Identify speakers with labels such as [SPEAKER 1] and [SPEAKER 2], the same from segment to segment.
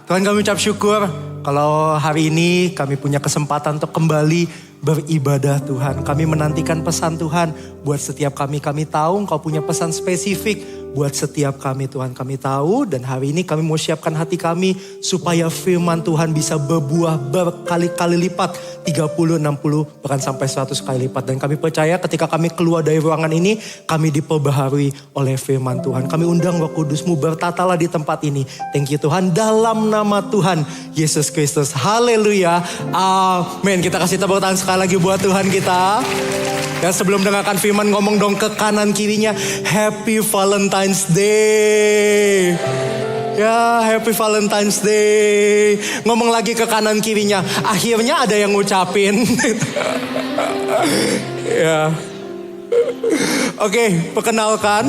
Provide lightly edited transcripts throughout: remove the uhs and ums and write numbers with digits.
[SPEAKER 1] Tuhan, kami ucap syukur kalau hari ini kami punya kesempatan untuk kembali beribadah Tuhan. Kami menantikan pesan Tuhan buat setiap kami. Kami tahu Engkau punya pesan spesifik buat setiap kami Tuhan. Kami tahu dan hari ini kami mau siapkan hati kami supaya firman Tuhan bisa berbuah berkali-kali lipat. 30, 60, bahkan sampai 100 kali lipat. Dan kami percaya ketika kami keluar dari ruangan ini, kami diperbaharui oleh firman Tuhan. Kami undang Roh Kudus-Mu bertatalah di tempat ini. Thank you Tuhan, dalam nama Tuhan Yesus Kristus. Haleluya. Amin. Kita kasih tepuk tangan sekali lagi buat Tuhan kita. Dan sebelum dengarkan firman, ngomong dong ke kanan kirinya, Happy Valentine's Day. Ya, Happy Valentine's Day. Ngomong lagi ke kanan kirinya, akhirnya ada yang ngucapin. Ya. Oke, perkenalkan,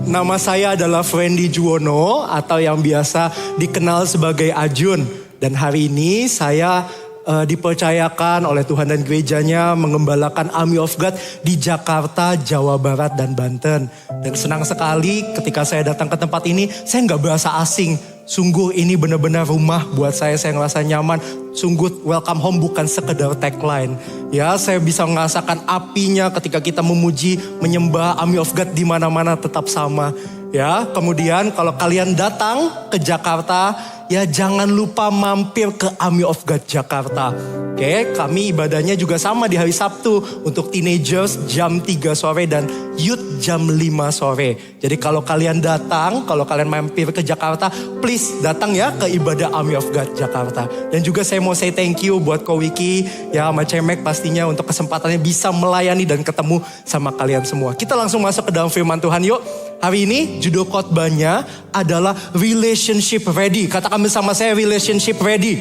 [SPEAKER 1] nama saya adalah Fendi Juwono atau yang biasa dikenal sebagai Ajun. Dan hari ini saya dipercayakan oleh Tuhan dan gerejanya mengembalakan Army of God di Jakarta, Jawa Barat, dan Banten. Dan senang sekali ketika saya datang ke tempat ini, saya nggak berasa asing. Sungguh ini benar-benar rumah buat saya ngerasa nyaman. Sungguh welcome home bukan sekedar tagline. Ya, saya bisa merasakan apinya ketika kita memuji, menyembah Army of God di mana-mana tetap sama. Ya, kemudian kalau kalian datang ke Jakarta, ya jangan lupa mampir ke Army of God Jakarta. Oke, kami ibadahnya juga sama di hari Sabtu. Untuk teenagers jam 3 sore dan youth jam 5 sore. Jadi kalau kalian datang, kalau kalian mampir ke Jakarta, please datang ya ke ibadah Army of God Jakarta. Dan juga saya mau say thank you buat Ko Wiki, ya sama Cemek pastinya untuk kesempatannya bisa melayani dan ketemu sama kalian semua. Kita langsung masuk ke dalam firman Tuhan yuk. Hari ini judul khotbahnya adalah Relationship Ready. Katakan bersama saya, Relationship Ready.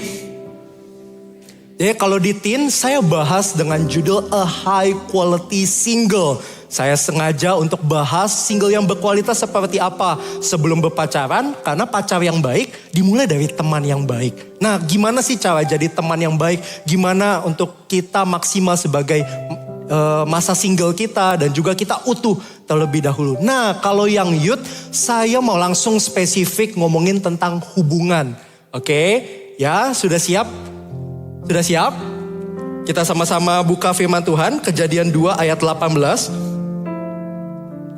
[SPEAKER 1] Jadi kalau di teen saya bahas dengan judul A High Quality Single. Saya sengaja untuk bahas single yang berkualitas seperti apa sebelum berpacaran. Karena pacar yang baik dimulai dari teman yang baik. Nah, gimana sih cara jadi teman yang baik? Gimana untuk kita maksimal sebagai masa single kita dan juga kita utuh terlebih dahulu. Nah, kalau yang youth, saya mau langsung spesifik ngomongin tentang hubungan. Oke, ya sudah siap? Sudah siap? Kita sama-sama buka firman Tuhan, Kejadian 2 ayat 18.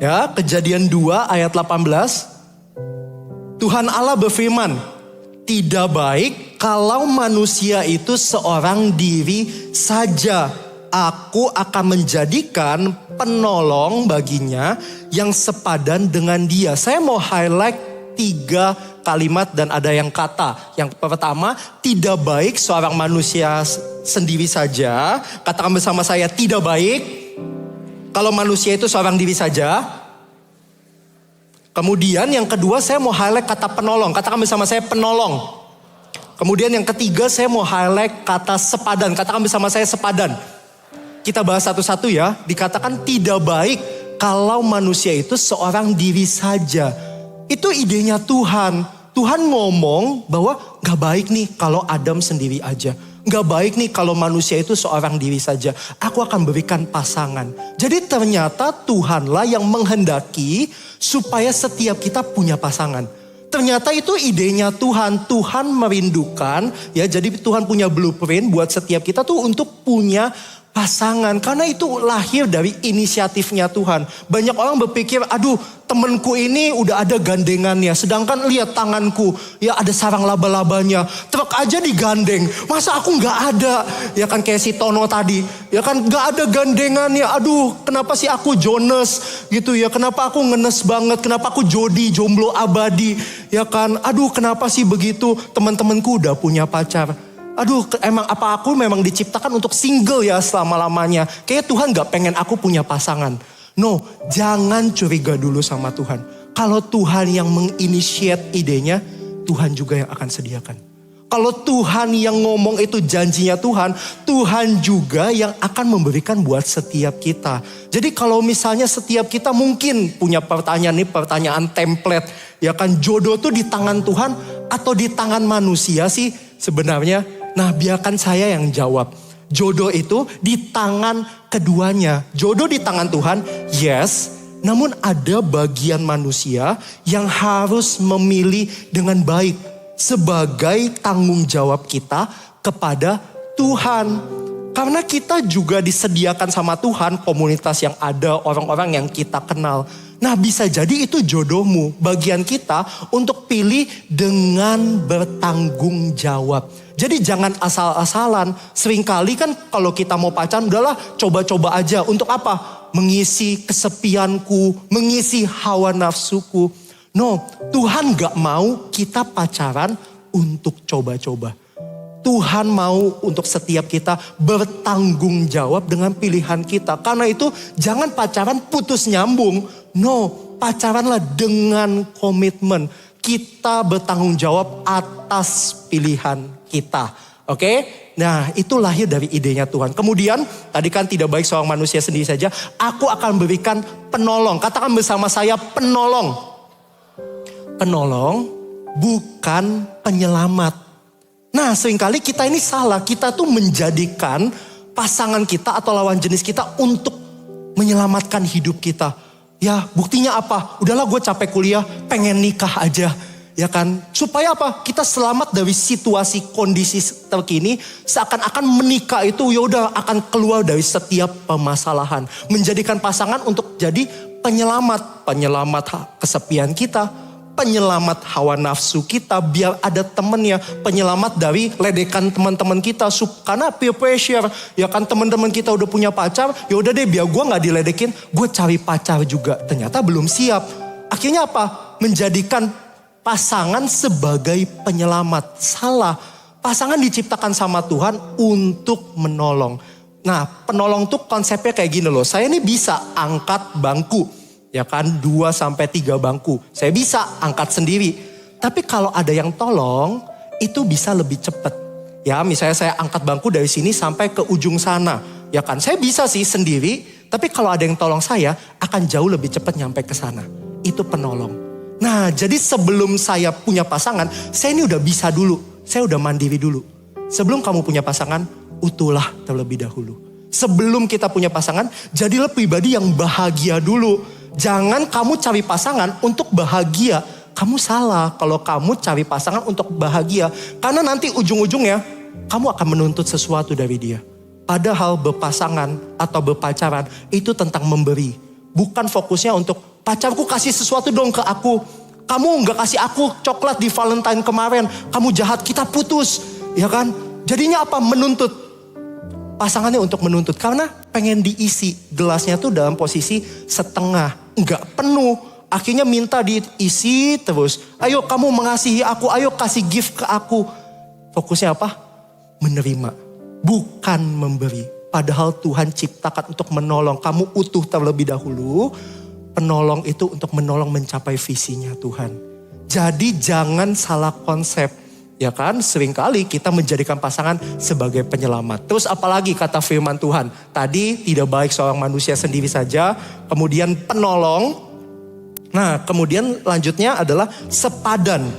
[SPEAKER 1] Ya, Kejadian 2 ayat 18. Tuhan Allah berfirman, tidak baik kalau manusia itu seorang diri saja. Aku akan menjadikan penolong baginya yang sepadan dengan dia. Saya mau highlight 3 kalimat dan ada yang kata. Yang pertama, tidak baik seorang manusia sendiri saja. Katakan bersama saya, tidak baik kalau manusia itu seorang diri saja. Kemudian yang kedua, saya mau highlight kata penolong. Katakan bersama saya, penolong. Kemudian yang ketiga, saya mau highlight kata sepadan. Katakan bersama saya, sepadan. Kita bahas satu-satu ya. Dikatakan tidak baik kalau manusia itu seorang diri saja. Itu idenya Tuhan. Tuhan ngomong bahwa gak baik nih kalau Adam sendiri aja. Gak baik nih kalau manusia itu seorang diri saja. Aku akan berikan pasangan. Jadi ternyata Tuhanlah yang menghendaki supaya setiap kita punya pasangan. Ternyata itu idenya Tuhan. Tuhan merindukan ya. Jadi Tuhan punya blueprint buat setiap kita tuh untuk punya pasangan. Karena itu lahir dari inisiatifnya Tuhan. Banyak orang berpikir, aduh temanku ini udah ada gandengannya. Sedangkan lihat tanganku, ya ada sarang laba-labanya. Truk aja digandeng, masa aku gak ada? Ya kan kayak si Tono tadi. Ya kan gak ada gandengannya. Aduh kenapa sih aku Jonas gitu ya. Kenapa aku ngenes banget. Kenapa aku Jody, jomblo abadi. Ya kan, aduh kenapa sih begitu. Teman-temanku udah punya pacar. Aduh emang apa aku memang diciptakan untuk single ya selama-lamanya. Kayaknya Tuhan gak pengen aku punya pasangan. No, jangan curiga dulu sama Tuhan. Kalau Tuhan yang menginitiate idenya, Tuhan juga yang akan sediakan. Kalau Tuhan yang ngomong itu janjinya Tuhan, Tuhan juga yang akan memberikan buat setiap kita. Jadi kalau misalnya setiap kita mungkin punya pertanyaan nih, pertanyaan template. Ya kan jodoh tuh di tangan Tuhan atau di tangan manusia sih sebenarnya? Nah, biarkan saya yang jawab. Jodoh itu di tangan keduanya. Jodoh di tangan Tuhan, yes. Namun ada bagian manusia yang harus memilih dengan baik. sebagai tanggung jawab kita kepada Tuhan. Karena kita juga disediakan sama Tuhan komunitas yang ada, orang-orang yang kita kenal. Nah, bisa jadi itu jodohmu, bagian kita untuk pilih dengan bertanggung jawab. Jadi jangan asal-asalan. Seringkali kan kalau kita mau pacaran, udahlah coba-coba aja. Untuk apa? Mengisi kesepianku, mengisi hawa nafsuku. No, Tuhan gak mau kita pacaran untuk coba-coba. Tuhan mau untuk setiap kita bertanggung jawab dengan pilihan kita. Karena itu jangan pacaran putus nyambung. No, pacaranlah dengan komitmen. Kita bertanggung jawab atas pilihan kita. Oke? Nah, itu lahir dari idenya Tuhan. Kemudian, tadi kan tidak baik seorang manusia sendiri saja. Aku akan berikan penolong. Katakan bersama saya, penolong. Penolong bukan penyelamat. Nah, seringkali kita ini salah. Kita tuh menjadikan pasangan kita atau lawan jenis kita untuk menyelamatkan hidup kita. Ya, buktinya apa? Udahlah gue capek kuliah, pengen nikah aja. Ya kan? Supaya apa? Kita selamat dari situasi kondisi terkini. Seakan-akan menikah itu yaudah akan keluar dari setiap permasalahan. Menjadikan pasangan untuk jadi penyelamat. Penyelamat kesepian kita. Penyelamat hawa nafsu kita biar ada temennya. Penyelamat dari ledekan teman-teman kita. Karena peer pressure. Ya kan teman-teman kita udah punya pacar. Ya udah deh biar gue gak diledekin. Gue cari pacar juga. Ternyata belum siap. Akhirnya apa? Menjadikan pasangan sebagai penyelamat. Salah. Pasangan diciptakan sama Tuhan untuk menolong. Nah, penolong tuh konsepnya kayak gini loh. Saya ini bisa angkat bangku. Ya kan 2-3 bangku. Saya bisa angkat sendiri. Tapi kalau ada yang tolong, itu bisa lebih cepat. Ya misalnya saya angkat bangku dari sini sampai ke ujung sana. Ya kan saya bisa sih sendiri. Tapi kalau ada yang tolong saya, akan jauh lebih cepat nyampe ke sana. Itu penolong. Nah, jadi sebelum saya punya pasangan, saya ini udah bisa dulu. Saya udah mandiri dulu. Sebelum kamu punya pasangan, utuhlah terlebih dahulu. Sebelum kita punya pasangan, jadilah pribadi yang bahagia dulu. Jangan kamu cari pasangan untuk bahagia. Kamu salah kalau kamu cari pasangan untuk bahagia. Karena nanti ujung-ujungnya, kamu akan menuntut sesuatu dari dia. Padahal berpasangan atau berpacaran, itu tentang memberi. Bukan fokusnya untuk pacarku kasih sesuatu dong ke aku. Kamu gak kasih aku coklat di Valentine kemarin. Kamu jahat, kita putus. Ya kan? Jadinya apa? Menuntut. Pasangannya untuk menuntut. Karena pengen diisi. Gelasnya tuh dalam posisi setengah. Enggak penuh. Akhirnya minta diisi terus. Ayo kamu mengasihi aku. Ayo kasih gift ke aku. Fokusnya apa? Menerima. Bukan memberi. Padahal Tuhan ciptakan untuk menolong. Kamu utuh terlebih dahulu. Penolong itu untuk menolong mencapai visinya Tuhan. Jadi jangan salah konsep. Ya kan, seringkali kita menjadikan pasangan sebagai penyelamat. Terus apalagi kata firman Tuhan. Tadi tidak baik seorang manusia sendiri saja. Kemudian penolong. Nah kemudian lanjutnya adalah sepadan.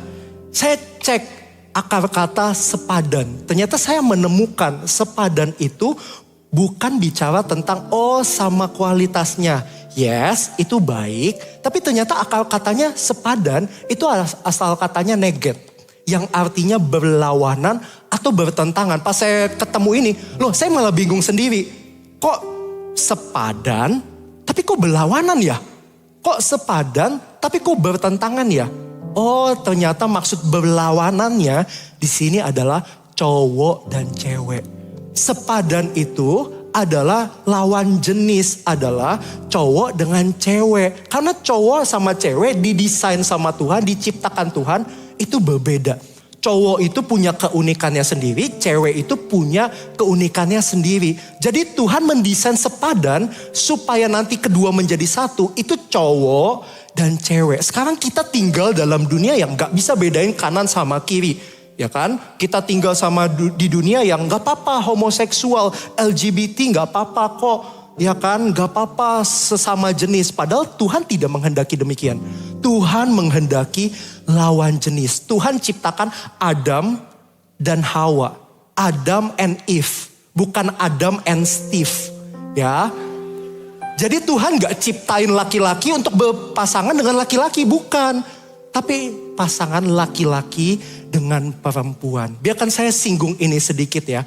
[SPEAKER 1] Saya cek akar kata sepadan. Ternyata saya menemukan sepadan itu bukan bicara tentang sama kualitasnya. Yes, itu baik. Tapi ternyata akar katanya sepadan itu asal katanya neget. Yang artinya berlawanan atau bertentangan. Pas saya ketemu ini, loh saya malah bingung sendiri. Kok sepadan, tapi kok berlawanan ya? Kok sepadan, tapi kok bertentangan ya? Oh ternyata maksud berlawanannya di sini adalah cowok dan cewek. Sepadan itu adalah lawan jenis, adalah cowok dengan cewek. Karena cowok sama cewek didesain sama Tuhan, diciptakan Tuhan, itu berbeda. Cowok itu punya keunikannya sendiri, cewek itu punya keunikannya sendiri. Jadi Tuhan mendesain sepadan supaya nanti kedua menjadi satu. Itu cowok dan cewek. Sekarang kita tinggal dalam dunia yang gak bisa bedain kanan sama kiri. Ya kan? Kita tinggal sama di dunia yang gak apa-apa homoseksual, LGBT gak apa-apa kok. Ya kan, gak apa-apa sesama jenis. Padahal Tuhan tidak menghendaki demikian. Tuhan menghendaki lawan jenis. Tuhan ciptakan Adam dan Hawa. Adam and Eve. Bukan Adam and Steve. Ya. Jadi Tuhan gak ciptain laki-laki untuk berpasangan dengan laki-laki. Bukan. Tapi pasangan laki-laki dengan perempuan. Biarkan saya singgung ini sedikit ya.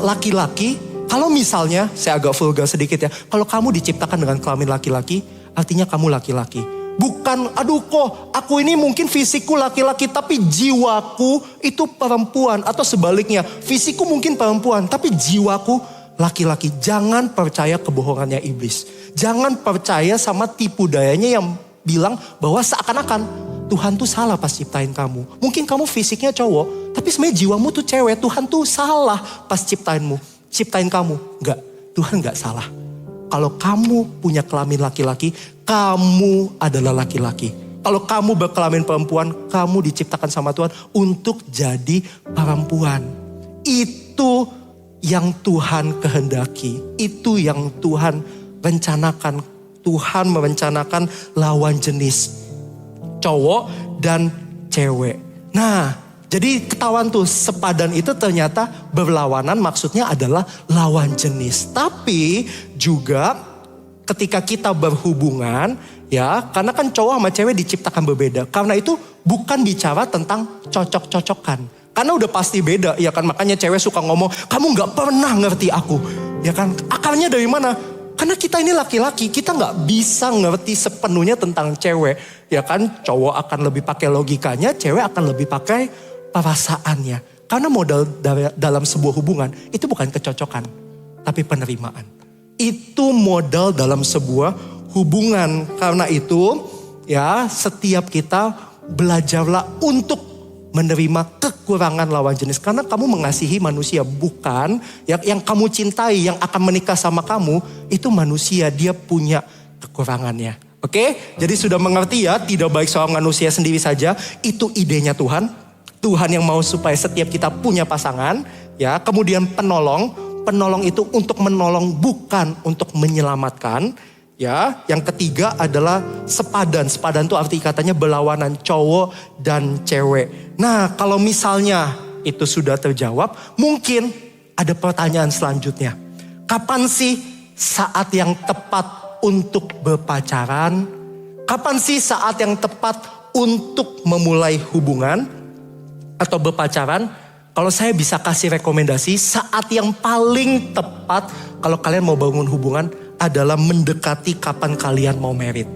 [SPEAKER 1] Laki-laki, kalau misalnya, saya agak vulgar sedikit ya. Kalau kamu diciptakan dengan kelamin laki-laki, artinya kamu laki-laki. Bukan, aduh kok aku ini mungkin fisikku laki-laki tapi jiwaku itu perempuan. Atau sebaliknya, fisikku mungkin perempuan tapi jiwaku laki-laki. Jangan percaya kebohongannya iblis. Jangan percaya sama tipu dayanya yang bilang bahwa seakan-akan Tuhan tuh salah pas ciptain kamu. Mungkin kamu fisiknya cowok, tapi sebenarnya jiwamu tuh cewek. Tuhan tuh salah pas ciptain kamu. Enggak, Tuhan enggak salah. Kalau kamu punya kelamin laki-laki, kamu adalah laki-laki. Kalau kamu berkelamin perempuan, kamu diciptakan sama Tuhan untuk jadi perempuan. Itu yang Tuhan kehendaki. Itu yang Tuhan rencanakan. Tuhan merencanakan lawan jenis. Cowok dan cewek. Nah, jadi ketahuan tuh sepadan itu ternyata berlawanan, maksudnya adalah lawan jenis. Tapi juga ketika kita berhubungan ya, karena kan cowok sama cewek diciptakan berbeda. Karena itu bukan bicara tentang cocok-cocokan. Karena udah pasti beda ya kan, makanya cewek suka ngomong, kamu gak pernah ngerti aku. Ya kan, akarnya dari mana? Karena kita ini laki-laki, kita gak bisa ngerti sepenuhnya tentang cewek. Ya kan, cowok akan lebih pakai logikanya, cewek akan lebih pakai perasaannya. Karena modal dalam sebuah hubungan itu bukan kecocokan, tapi penerimaan. Itu modal dalam sebuah hubungan. Karena itu ya, setiap kita belajarlah untuk menerima kekurangan lawan jenis. Karena kamu mengasihi manusia, bukan yang kamu cintai, yang akan menikah sama kamu, itu manusia, dia punya kekurangannya. Oke? Jadi sudah mengerti ya, tidak baik seorang manusia sendiri saja, itu idenya Tuhan. Tuhan yang mau supaya setiap kita punya pasangan, ya. Kemudian penolong itu untuk menolong, bukan untuk menyelamatkan, ya. Yang ketiga adalah sepadan. Sepadan itu arti katanya berlawanan, cowok dan cewek. Nah, kalau misalnya itu sudah terjawab, mungkin ada pertanyaan selanjutnya. Kapan sih saat yang tepat untuk berpacaran? Kapan sih saat yang tepat untuk memulai hubungan atau berpacaran? Kalau saya bisa kasih rekomendasi, saat yang paling tepat kalau kalian mau bangun hubungan adalah mendekati kapan kalian mau married.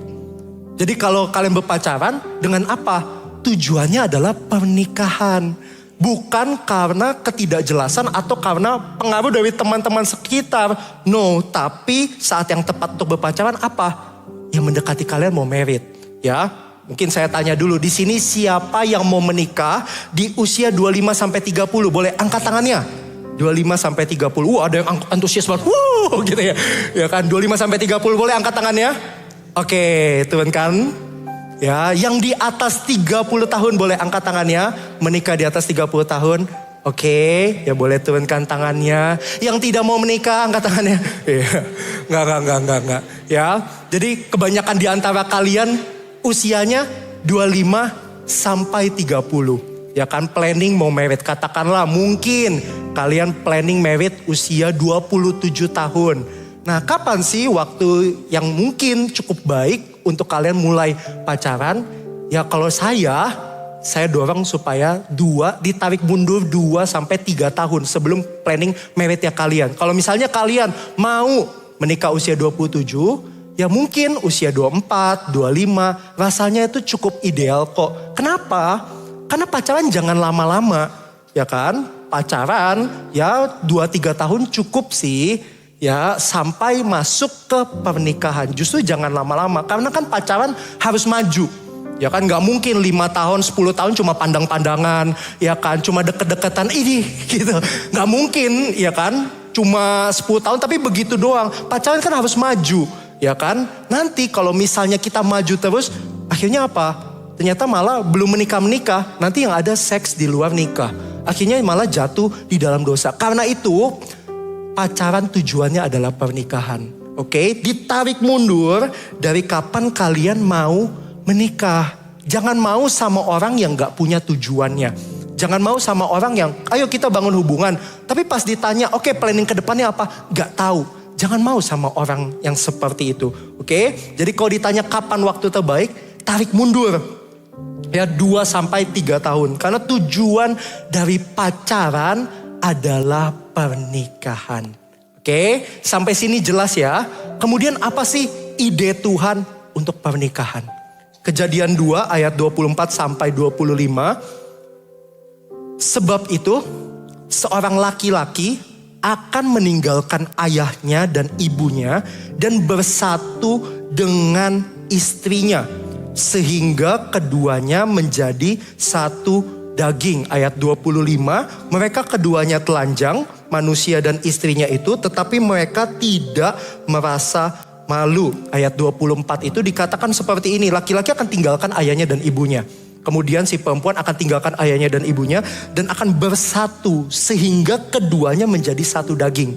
[SPEAKER 1] Jadi kalau kalian berpacaran, dengan apa? Tujuannya adalah pernikahan. Bukan karena ketidakjelasan atau karena pengaruh dari teman-teman sekitar. No, tapi saat yang tepat untuk berpacaran apa? Yang mendekati kalian mau married. Ya, mungkin saya tanya dulu, di sini siapa yang mau menikah di usia 25 sampai 30? Boleh angkat tangannya. 25 sampai 30. Ada yang antusias banget. Gitu ya. Ya kan, 25 sampai 30 boleh angkat tangannya? Oke, turunkan. Ya, yang di atas 30 tahun boleh angkat tangannya. Menikah di atas 30 tahun. Oke, ya boleh turunkan tangannya. Yang tidak mau menikah angkat tangannya. Enggak. Ya, jadi kebanyakan di antara kalian usianya 25 sampai 30. Ya kan, planning mau married. Katakanlah mungkin kalian planning married usia 27 tahun. Nah, kapan sih waktu yang mungkin cukup baik untuk kalian mulai pacaran? Ya kalau saya dorong supaya ditarik mundur 2 sampai 3 tahun sebelum planning married-nya kalian. Kalau misalnya kalian mau menikah usia 27, ya mungkin usia 24, 25, rasanya itu cukup ideal kok. Kenapa? Karena pacaran jangan lama-lama, ya kan? Pacaran ya 2-3 tahun cukup sih. Ya sampai masuk ke pernikahan. Justru jangan lama-lama. Karena kan pacaran harus maju. Ya kan gak mungkin 5 tahun, 10 tahun cuma pandang-pandangan. Ya kan cuma deket-deketan ini gitu. Gak mungkin ya kan. Cuma 10 tahun tapi begitu doang. Pacaran kan harus maju. Ya kan. Nanti kalau misalnya kita maju terus. Akhirnya apa? Ternyata malah belum menikah-menikah. Nanti yang ada seks di luar nikah. Akhirnya malah jatuh di dalam dosa. Karena itu pacaran tujuannya adalah pernikahan. Oke, ditarik mundur dari kapan kalian mau menikah. Jangan mau sama orang yang gak punya tujuannya. Jangan mau sama orang yang, ayo kita bangun hubungan. Tapi pas ditanya, oke, planning ke depannya apa? Gak tahu. Jangan mau sama orang yang seperti itu. Oke, jadi kalau ditanya kapan waktu terbaik, tarik mundur. Ya 2-3 tahun. Karena tujuan dari pacaran adalah pernikahan. Oke, sampai sini jelas ya. Kemudian apa sih ide Tuhan untuk pernikahan? Kejadian 2 ayat 24-25. Sebab itu seorang laki-laki akan meninggalkan ayahnya dan ibunya dan bersatu dengan istrinya. Sehingga keduanya menjadi satu daging. Ayat 25, mereka keduanya telanjang, manusia dan istrinya itu, tetapi mereka tidak merasa malu. Ayat 24 itu dikatakan seperti ini, laki-laki akan tinggalkan ayahnya dan ibunya. Kemudian si perempuan akan tinggalkan ayahnya dan ibunya dan akan bersatu sehingga keduanya menjadi satu daging.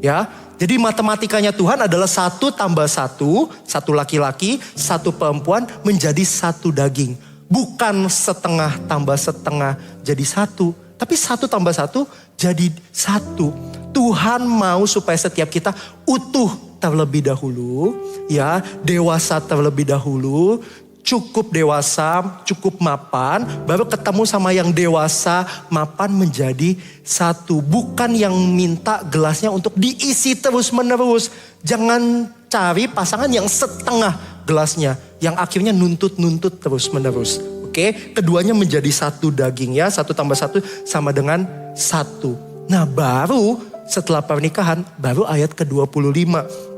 [SPEAKER 1] Ya, jadi matematikanya Tuhan adalah 1 tambah 1, 1 laki-laki, 1 perempuan menjadi satu daging. Bukan setengah tambah setengah jadi 1, tapi 1 tambah 1 jadi 1. Tuhan mau supaya setiap kita utuh terlebih dahulu, ya, dewasa terlebih dahulu. Cukup dewasa, cukup mapan, baru ketemu sama yang dewasa, mapan menjadi satu. Bukan yang minta gelasnya untuk diisi terus menerus. Jangan cari pasangan yang setengah gelasnya, yang akhirnya nuntut terus menerus. Oke, keduanya menjadi satu daging ya, 1 tambah 1 sama dengan 1. Nah baru setelah pernikahan, baru ayat ke-25.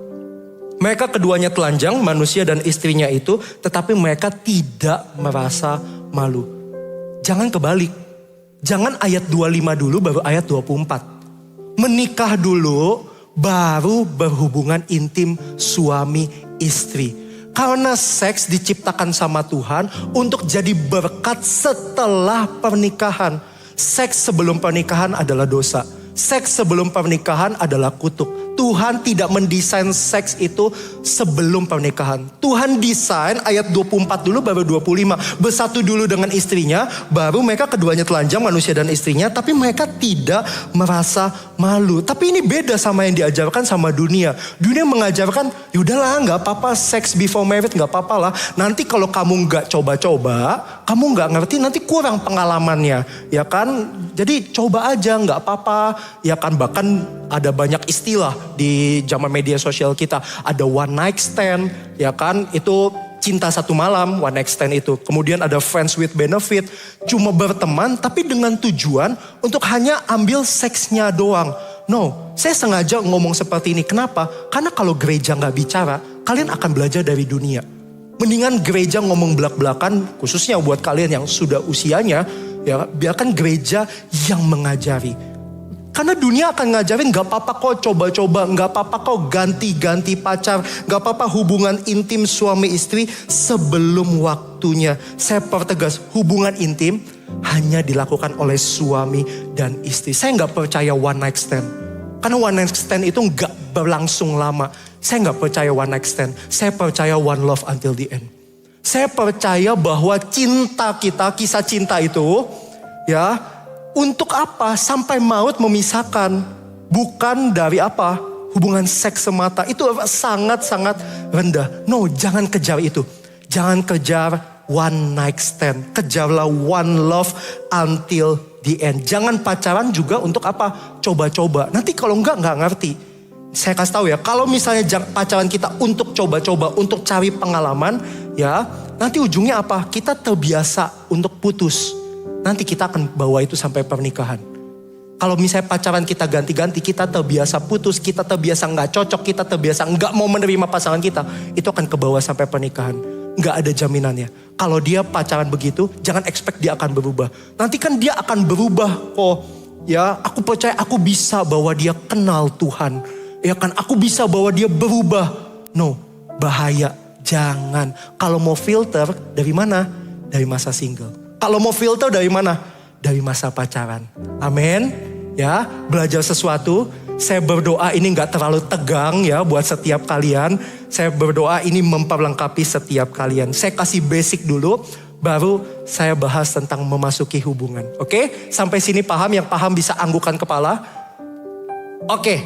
[SPEAKER 1] Mereka keduanya telanjang, manusia dan istrinya itu, tetapi mereka tidak merasa malu. Jangan kebalik. Jangan ayat 25 dulu baru ayat 24. Menikah dulu baru berhubungan intim suami istri. Karena seks diciptakan sama Tuhan untuk jadi berkat setelah pernikahan. Seks sebelum pernikahan adalah dosa. Seks sebelum pernikahan adalah kutuk. Tuhan tidak mendesain seks itu sebelum pernikahan. Tuhan desain ayat 24 dulu baru 25. Bersatu dulu dengan istrinya, baru mereka keduanya telanjang, manusia dan istrinya. Tapi mereka tidak merasa malu. Tapi ini beda sama yang diajarkan sama dunia. Dunia mengajarkan, yaudahlah gak apa-apa seks before marriage gak apa-apa lah. Nanti kalau kamu gak coba-coba, kamu gak ngerti, nanti kurang pengalamannya. Ya kan, jadi coba aja gak apa-apa. Ya kan, bahkan ada banyak istilah di zaman media sosial kita. Ada one night stand, ya kan, itu cinta satu malam, one night stand itu. Kemudian ada friends with benefit, cuma berteman tapi dengan tujuan untuk hanya ambil seksnya doang. No, saya sengaja ngomong seperti ini. Kenapa? Karena kalau gereja gak bicara, kalian akan belajar dari dunia. Mendingan gereja ngomong belak-belakan, khususnya buat kalian yang sudah usianya, ya biarkan gereja yang mengajari. Karena dunia akan ngajarin gak apa-apa kok coba-coba, gak apa-apa kok ganti-ganti pacar, gak apa-apa hubungan intim suami istri sebelum waktunya. Saya pertegas, hubungan intim hanya dilakukan oleh suami dan istri. Saya gak percaya one night stand. Karena one night stand itu gak berlangsung lama. Saya gak percaya one night stand. Saya percaya one love until the end. Saya percaya bahwa cinta kita, kisah cinta itu, ya, untuk apa? Sampai maut memisahkan. Bukan dari apa? Hubungan seks semata. Itu sangat-sangat rendah. No, jangan kejar itu. Jangan kejar one night stand. Kejarlah one love until the end. Jangan pacaran juga untuk apa? Coba-coba. Nanti kalau enggak ngerti. Saya kasih tahu ya, kalau misalnya pacaran kita untuk coba-coba, untuk cari pengalaman, ya, nanti ujungnya apa? Kita terbiasa untuk putus. Nanti kita akan bawa itu sampai pernikahan. Kalau misalnya pacaran kita ganti-ganti, kita terbiasa putus, kita terbiasa gak cocok, kita terbiasa gak mau menerima pasangan kita. Itu akan kebawa sampai pernikahan. Gak ada jaminannya. Kalau dia pacaran begitu, jangan expect dia akan berubah. Nanti kan dia akan berubah kok. Ya, aku percaya aku bisa bawa dia kenal Tuhan. Ya kan, aku bisa bawa dia berubah. No, bahaya. Jangan. Kalau mau filter, dari mana? Dari masa single. Kalau mau filter dari mana? Dari masa pacaran. Amin. Ya, belajar sesuatu. Saya berdoa ini gak terlalu tegang ya buat setiap kalian. Saya berdoa ini memperlengkapi setiap kalian. Saya kasih basic dulu, baru saya bahas tentang memasuki hubungan. Oke? Sampai sini paham? Yang paham bisa anggukan kepala. Oke,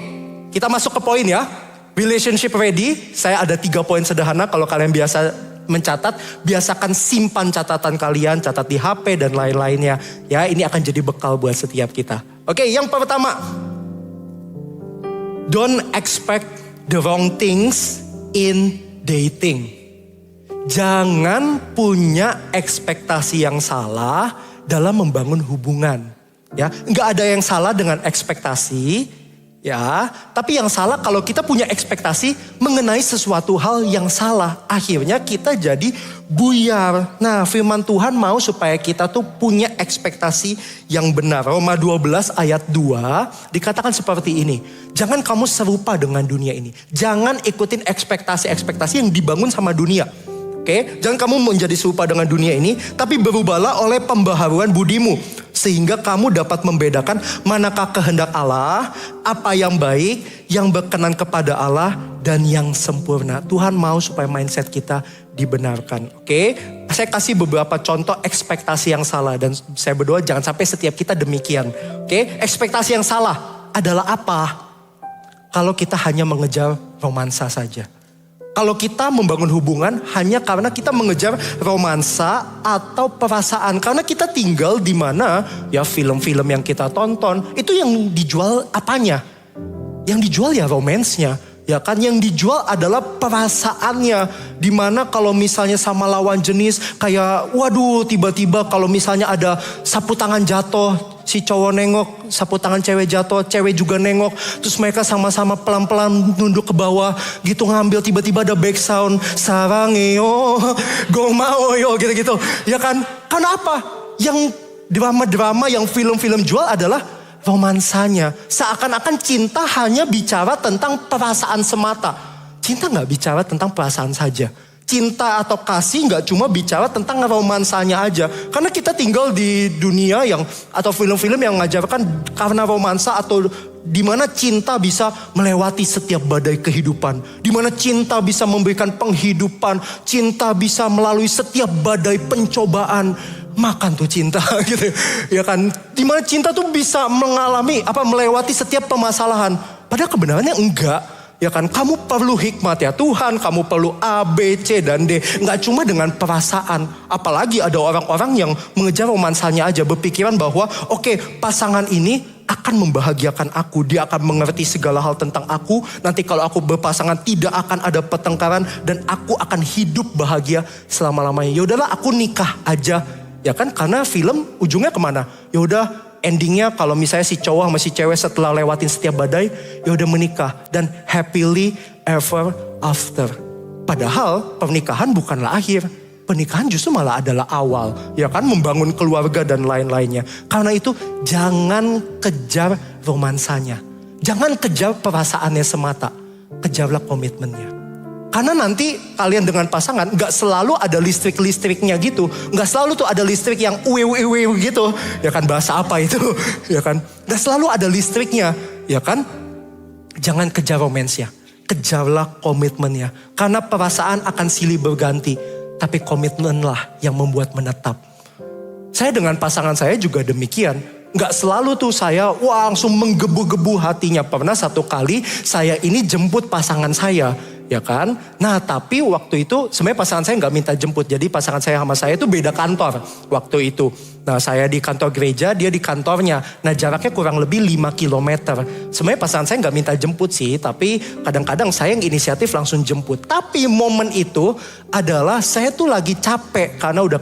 [SPEAKER 1] kita masuk ke poin ya. Relationship ready. Saya ada 3 poin sederhana. Kalau kalian biasa mencatat, biasakan simpan catatan kalian, catat di HP dan lain-lainnya. Ya, ini akan jadi bekal buat setiap kita. Oke, yang pertama, don't expect the wrong things in dating. Jangan punya ekspektasi yang salah dalam membangun hubungan. Ya, nggak ada yang salah dengan ekspektasi. Ya, tapi yang salah kalau kita punya ekspektasi mengenai sesuatu hal yang salah. Akhirnya kita jadi buyar. Nah, firman Tuhan mau supaya kita tuh punya ekspektasi yang benar. Roma 12 ayat 2 dikatakan seperti ini. Jangan kamu serupa dengan dunia ini. Jangan ikutin ekspektasi-ekspektasi yang dibangun sama dunia. Oke, jangan kamu menjadi serupa dengan dunia ini, tapi berubahlah oleh pembaharuan budimu. Sehingga kamu dapat membedakan manakah kehendak Allah, apa yang baik, yang berkenan kepada Allah, dan yang sempurna. Tuhan mau supaya mindset kita dibenarkan. Oke, saya kasih beberapa contoh ekspektasi yang salah. Dan saya berdoa jangan sampai setiap kita demikian. Oke, ekspektasi yang salah adalah apa? Kalau kita hanya mengejar romansa saja. Kalau kita membangun hubungan hanya karena kita mengejar romansa atau perasaan. Karena kita tinggal di mana ya film-film yang kita tonton. Itu yang dijual apanya? Yang dijual ya romansnya. Ya kan, yang dijual adalah perasaannya. Dimana kalau misalnya sama lawan jenis kayak waduh tiba-tiba kalau misalnya ada sapu tangan jatuh. Si cowok nengok, sapu tangan cewek jatuh, cewek juga nengok. Terus mereka sama-sama pelan-pelan nunduk ke bawah gitu ngambil. Tiba-tiba ada back sound. Sarangeo, gomao yo gitu-gitu. Ya kan, karena apa? Yang drama-drama yang film-film jual adalah romansanya. Seakan-akan cinta hanya bicara tentang perasaan semata. Cinta gak bicara tentang perasaan saja. Cinta atau kasih gak cuma bicara tentang romansanya aja. Karena kita tinggal di dunia yang atau film-film yang mengajarkan karena romansa atau di mana cinta bisa melewati setiap badai kehidupan. Di mana cinta bisa memberikan penghidupan. Cinta bisa melalui setiap badai pencobaan. Makan tuh cinta gitu. Ya kan? Di mana cinta tuh bisa melewati setiap permasalahan. Padahal kebenarannya enggak. Ya kan, kamu perlu hikmat ya Tuhan, kamu perlu A, B, C, dan D. Nggak cuma dengan perasaan. Apalagi ada orang-orang yang mengejar romansanya aja. Berpikiran bahwa oke, pasangan ini akan membahagiakan aku. Dia akan mengerti segala hal tentang aku. Nanti kalau aku berpasangan tidak akan ada pertengkaran. Dan aku akan hidup bahagia selama-lamanya. Ya udahlah aku nikah aja. Ya kan, karena film ujungnya kemana? Ya udah. Endingnya kalau misalnya si cowok sama si cewek setelah lewatin setiap badai, ya udah menikah dan happily ever after. Padahal pernikahan bukanlah akhir, pernikahan justru malah adalah awal, ya kan, membangun keluarga dan lain-lainnya. Karena itu jangan kejar romansanya, jangan kejar perasaannya semata, kejarlah komitmennya. Karena nanti kalian dengan pasangan gak selalu ada listrik-listriknya gitu. Gak selalu tuh ada listrik yang uwe gitu. Ya kan, bahasa apa itu? Ya kan, gak selalu ada listriknya. Ya kan, jangan kejar romansnya. Kejarlah komitmennya. Karena perasaan akan silih berganti. Tapi komitmenlah yang membuat menetap. Saya dengan pasangan saya juga demikian. Gak selalu tuh saya langsung menggebu-gebu hatinya. Pernah satu kali saya ini jemput pasangan saya. Ya kan? Nah tapi waktu itu sebenarnya pasangan saya gak minta jemput. Jadi pasangan saya sama saya itu beda kantor waktu itu. Nah saya di kantor gereja, dia di kantornya. Nah jaraknya kurang lebih 5 km. Sebenarnya pasangan saya gak minta jemput sih. Tapi kadang-kadang saya yang inisiatif langsung jemput. Tapi momen itu adalah saya tuh lagi capek. Karena udah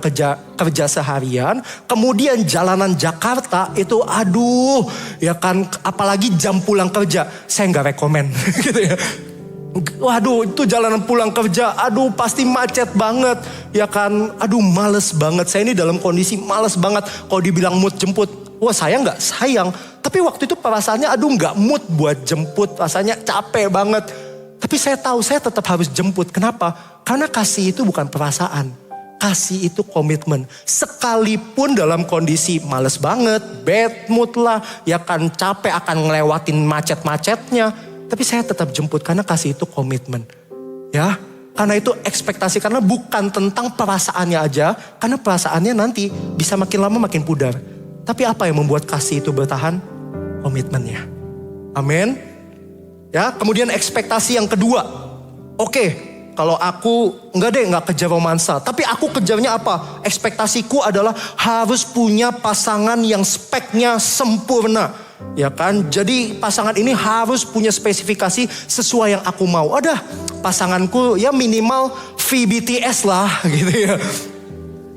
[SPEAKER 1] kerja seharian. Kemudian jalanan Jakarta itu aduh. Ya kan, apalagi jam pulang kerja. Saya gak rekomen gitu ya. Waduh itu jalanan pulang kerja, aduh pasti macet banget. Ya kan, aduh males banget. Saya ini dalam kondisi males banget. Kalau dibilang mood jemput, wah saya gak sayang. Tapi waktu itu perasaannya aduh gak mood buat jemput. Rasanya capek banget. Tapi saya tahu saya tetap harus jemput. Kenapa? Karena kasih itu bukan perasaan. Kasih itu komitmen. Sekalipun dalam kondisi males banget, bad mood lah. Ya kan, capek akan ngelewatin macet-macetnya. Tapi saya tetap jemput karena kasih itu komitmen. Ya, karena itu ekspektasi. Karena bukan tentang perasaannya aja. Karena perasaannya nanti bisa makin lama makin pudar. Tapi apa yang membuat kasih itu bertahan? Komitmennya. Amin. Ya, kemudian ekspektasi yang kedua. Oke, kalau aku nggak kejar romansa. Tapi aku kejarnya apa? Ekspektasiku adalah harus punya pasangan yang speknya sempurna. Ya kan? Jadi pasangan ini harus punya spesifikasi sesuai yang aku mau. Ada pasanganku ya minimal VBTS lah gitu ya.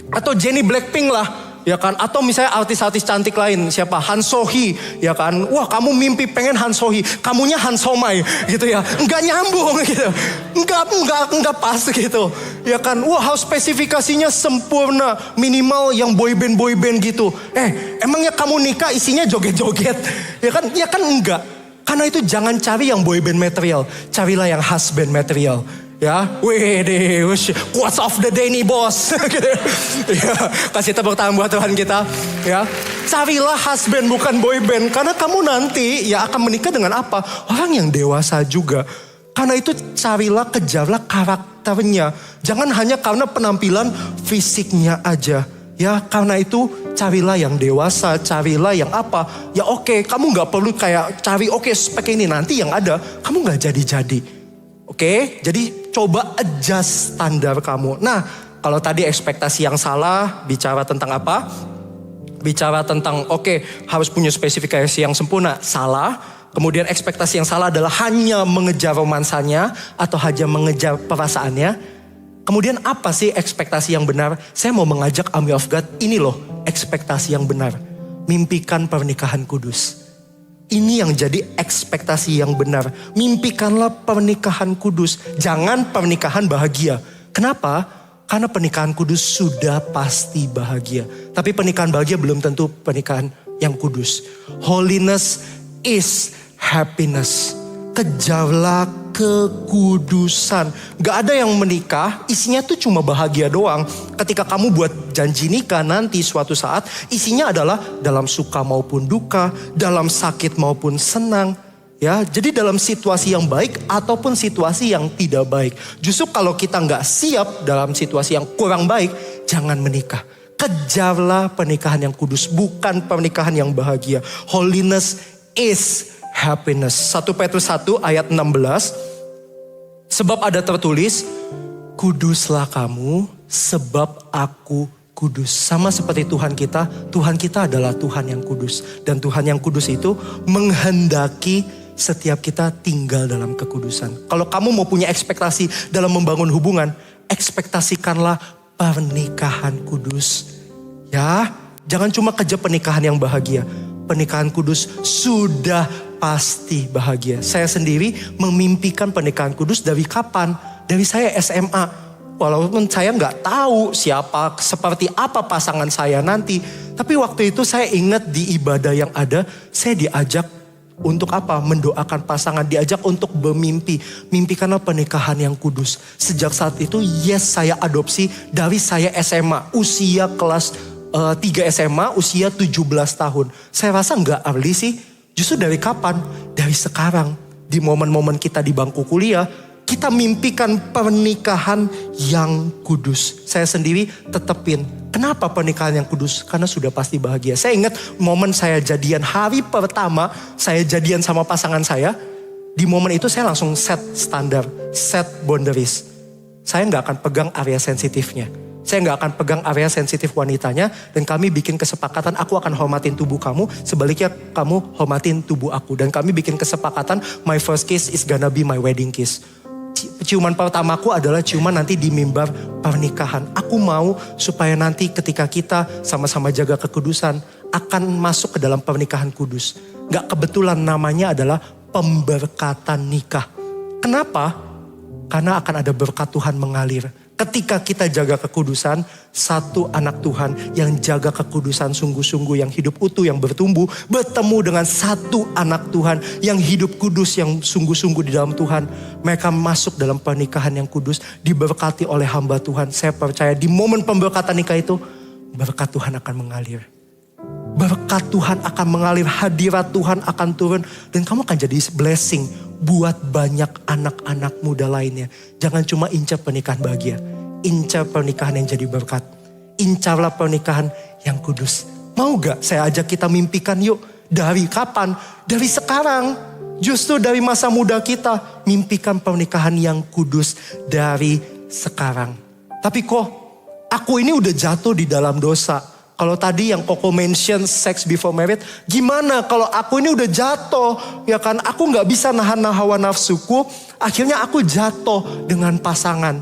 [SPEAKER 1] Atau Jennie Blackpink lah. Ya kan, atau misalnya artis-artis cantik lain, siapa? Han So-hee, ya kan? Wah, kamu mimpi pengen Han So-hee, kamunya Han So-mai, gitu ya? Enggak nyambung, gitu. Enggak pas, gitu. Ya kan? Wah, harus spesifikasinya sempurna, minimal yang boyband gitu. Emangnya kamu nikah isinya joget-joget, ya kan? Ya kan enggak. Karena itu jangan cari yang boyband material, carilah yang husband material. Ya, wede, quotes of the day nih bos. Ya, kasih tepuk tangan buat Tuhan kita. Ya, carilah husband bukan boyband, karena kamu nanti ya akan menikah dengan apa? Orang yang dewasa juga. Karena itu carilah, kejarlah karakternya. Jangan hanya karena penampilan fisiknya aja. Ya, karena itu carilah yang dewasa, carilah yang apa? Ya oke, kamu nggak perlu kayak cari spek ini, nanti yang ada kamu nggak jadi. Oke, jadi coba adjust standar kamu. Nah, kalau tadi ekspektasi yang salah, bicara tentang apa? Bicara tentang harus punya spesifikasi yang sempurna, salah. Kemudian ekspektasi yang salah adalah hanya mengejar romansanya atau hanya mengejar perasaannya. Kemudian apa sih ekspektasi yang benar? Saya mau mengajak Army of God, ini loh ekspektasi yang benar. Mimpikan pernikahan kudus. Ini yang jadi ekspektasi yang benar. Mimpikanlah pernikahan kudus. Jangan pernikahan bahagia. Kenapa? Karena pernikahan kudus sudah pasti bahagia. Tapi pernikahan bahagia belum tentu pernikahan yang kudus. Holiness is happiness. Kejarlah kekudusan. Gak ada yang menikah isinya tuh cuma bahagia doang. Ketika kamu buat janji nikah nanti suatu saat, isinya adalah dalam suka maupun duka, dalam sakit maupun senang. Ya, jadi dalam situasi yang baik ataupun situasi yang tidak baik. Justru kalau kita gak siap dalam situasi yang kurang baik, jangan menikah. Kejarlah pernikahan yang kudus, bukan pernikahan yang bahagia. Holiness is happiness. 1 Petrus 1 ayat 16. Sebab ada tertulis, kuduslah kamu sebab aku kudus. Sama seperti Tuhan kita adalah Tuhan yang kudus. Dan Tuhan yang kudus itu menghendaki setiap kita tinggal dalam kekudusan. Kalau kamu mau punya ekspektasi dalam membangun hubungan, ekspektasikanlah pernikahan kudus. Ya, jangan cuma kejar pernikahan yang bahagia. Pernikahan kudus sudah pasti bahagia. Saya sendiri memimpikan pernikahan kudus dari kapan? Dari saya SMA. Walaupun saya nggak tahu seperti apa pasangan saya nanti. Tapi waktu itu saya ingat di ibadah yang ada, saya diajak untuk apa? Mendoakan pasangan, diajak untuk bermimpi. Mimpikanlah pernikahan yang kudus. Sejak saat itu, saya adopsi dari saya SMA. Usia kelas 3 SMA, usia 17 tahun. Saya rasa nggak early sih. Justru dari kapan? Dari sekarang. Di momen-momen kita di bangku kuliah, kita mimpikan pernikahan yang kudus. Saya sendiri tetepin. Kenapa pernikahan yang kudus? Karena sudah pasti bahagia. Saya ingat momen saya jadian, hari pertama saya jadian sama pasangan saya. Di momen itu saya langsung set standar, set boundaries. Saya nggak akan pegang area sensitifnya. Saya nggak akan pegang area sensitif wanitanya. Dan kami bikin kesepakatan, aku akan hormatin tubuh kamu. Sebaliknya kamu hormatin tubuh aku. Dan kami bikin kesepakatan, my first kiss is gonna be my wedding kiss. Ciuman pertamaku adalah ciuman nanti di mimbar pernikahan. Aku mau supaya nanti ketika kita sama-sama jaga kekudusan, akan masuk ke dalam pernikahan kudus. Gak kebetulan namanya adalah pemberkatan nikah. Kenapa? Karena akan ada berkat Tuhan mengalir. Ketika kita jaga kekudusan, satu anak Tuhan yang jaga kekudusan sungguh-sungguh, yang hidup utuh, yang bertumbuh, bertemu dengan satu anak Tuhan yang hidup kudus, yang sungguh-sungguh di dalam Tuhan. Mereka masuk dalam pernikahan yang kudus, diberkati oleh hamba Tuhan. Saya percaya di momen pemberkatan nikah itu, berkat Tuhan akan mengalir. Berkat Tuhan akan mengalir, hadirat Tuhan akan turun. Dan kamu akan jadi blessing buat banyak anak-anak muda lainnya. Jangan cuma incar pernikahan bahagia. Incar pernikahan yang jadi berkat. Incarlah pernikahan yang kudus. Mau gak saya ajak kita mimpikan yuk? Dari kapan? Dari sekarang. Justru dari masa muda kita, mimpikan pernikahan yang kudus dari sekarang. Tapi kok aku ini udah jatuh di dalam dosa. Kalau tadi yang Koko mention sex before marriage, gimana kalau aku ini udah jatuh, ya kan? Aku gak bisa nahan hawa nafsuku, akhirnya aku jatuh dengan pasangan.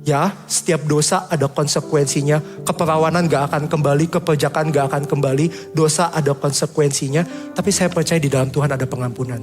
[SPEAKER 1] Ya, setiap dosa ada konsekuensinya. Keperawanan gak akan kembali, keperjakaan gak akan kembali, dosa ada konsekuensinya. Tapi saya percaya di dalam Tuhan ada pengampunan.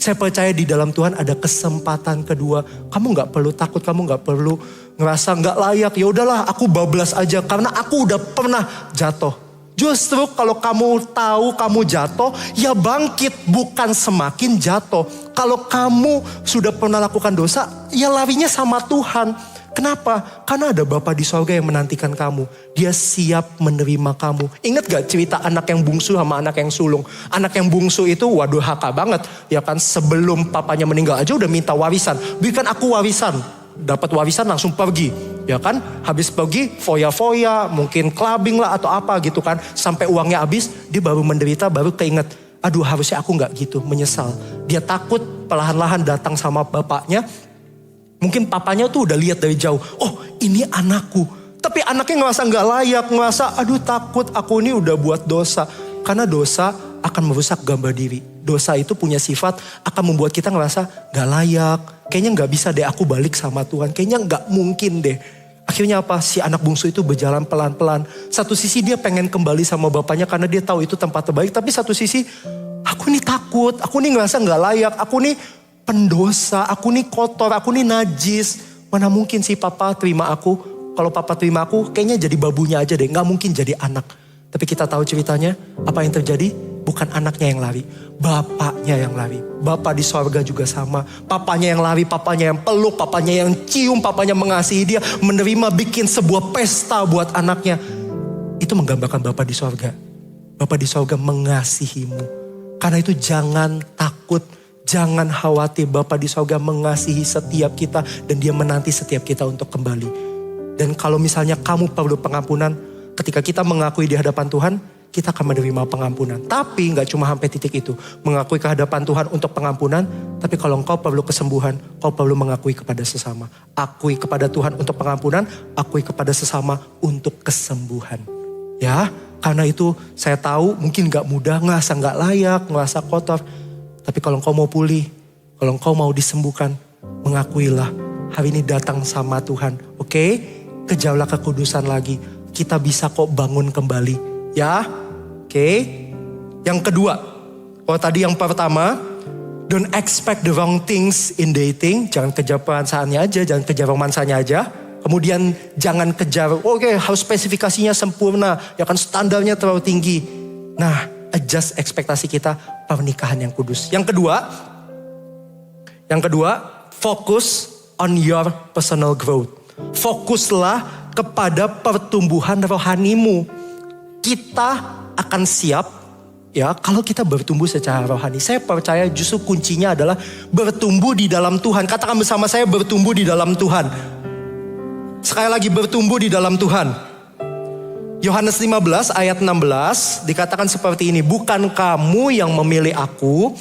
[SPEAKER 1] Saya percaya di dalam Tuhan ada kesempatan kedua. Kamu gak perlu takut, kamu gak perlu ngerasa gak layak. Ya udahlah, aku bablas aja karena aku udah pernah jatuh. Justru kalau kamu tahu kamu jatuh, ya bangkit, bukan semakin jatuh. Kalau kamu sudah pernah lakukan dosa, ya larinya sama Tuhan. Kenapa? Karena ada Bapa di sorga yang menantikan kamu. Dia siap menerima kamu. Ingat gak cerita anak yang bungsu sama anak yang sulung? Anak yang bungsu itu waduh haka banget. Ya kan, sebelum papanya meninggal aja udah minta warisan. Berikan aku warisan. Dapat warisan langsung pergi. Ya kan, habis pergi foya-foya, mungkin clubbing lah atau apa gitu kan. Sampai uangnya habis, dia baru menderita, baru keinget. Aduh, harusnya aku gak gitu, menyesal. Dia takut perlahan-lahan datang sama bapaknya. Mungkin papanya tuh udah lihat dari jauh. Oh, ini anakku. Tapi anaknya ngerasa gak layak. Ngerasa aduh takut aku ini udah buat dosa. Karena dosa akan merusak gambar diri. Dosa itu punya sifat akan membuat kita ngerasa gak layak. Kayaknya gak bisa deh aku balik sama Tuhan. Kayaknya gak mungkin deh. Akhirnya apa? Si anak bungsu itu berjalan pelan-pelan. Satu sisi dia pengen kembali sama bapaknya karena dia tahu itu tempat terbaik. Tapi satu sisi aku ini takut. Aku ini ngerasa gak layak. Aku ini pendosa, aku nih kotor, aku nih najis. Mana mungkin sih papa terima aku. Kalau papa terima aku kayaknya jadi babunya aja deh. Gak mungkin jadi anak. Tapi kita tahu ceritanya apa yang terjadi. Bukan anaknya yang lari, bapaknya yang lari. Bapa di sorga juga sama. Papanya yang lari, papanya yang peluk, papanya yang cium, papanya mengasihi dia. Menerima bikin sebuah pesta buat anaknya. Itu menggambarkan Bapa di sorga. Bapa di sorga mengasihimu. Karena itu jangan takut. Jangan khawatir, Bapa di sorga mengasihi setiap kita dan Dia menanti setiap kita untuk kembali. Dan kalau misalnya kamu perlu pengampunan, ketika kita mengakui di hadapan Tuhan, kita akan menerima pengampunan. Tapi gak cuma sampai titik itu. Mengakui ke hadapan Tuhan untuk pengampunan, tapi kalau engkau perlu kesembuhan, kau perlu mengakui kepada sesama. Akui kepada Tuhan untuk pengampunan, akui kepada sesama untuk kesembuhan. Ya, karena itu saya tahu mungkin gak mudah, ngerasa gak layak, ngerasa kotor. Tapi kalau engkau mau pulih, kalau engkau mau disembuhkan, mengakuilah hari ini datang sama Tuhan. Oke? Kejarlah kekudusan lagi. Kita bisa kok bangun kembali. Ya? Oke? Yang kedua, kalau tadi yang pertama, don't expect the wrong things in dating. Jangan kejar perasaannya aja, jangan kejar romansanya aja. Kemudian jangan kejar, oke, harus spesifikasinya sempurna. Ya kan standarnya terlalu tinggi. Nah, adjust ekspektasi kita pernikahan yang kudus. Yang kedua, fokus on your personal growth. Fokuslah kepada pertumbuhan rohanimu. Kita akan siap ya kalau kita bertumbuh secara rohani. Saya percaya justru kuncinya adalah bertumbuh di dalam Tuhan. Katakan bersama saya, bertumbuh di dalam Tuhan. Sekali lagi, bertumbuh di dalam Tuhan. Yohanes 15 ayat 16 dikatakan seperti ini. Bukan kamu yang memilih aku,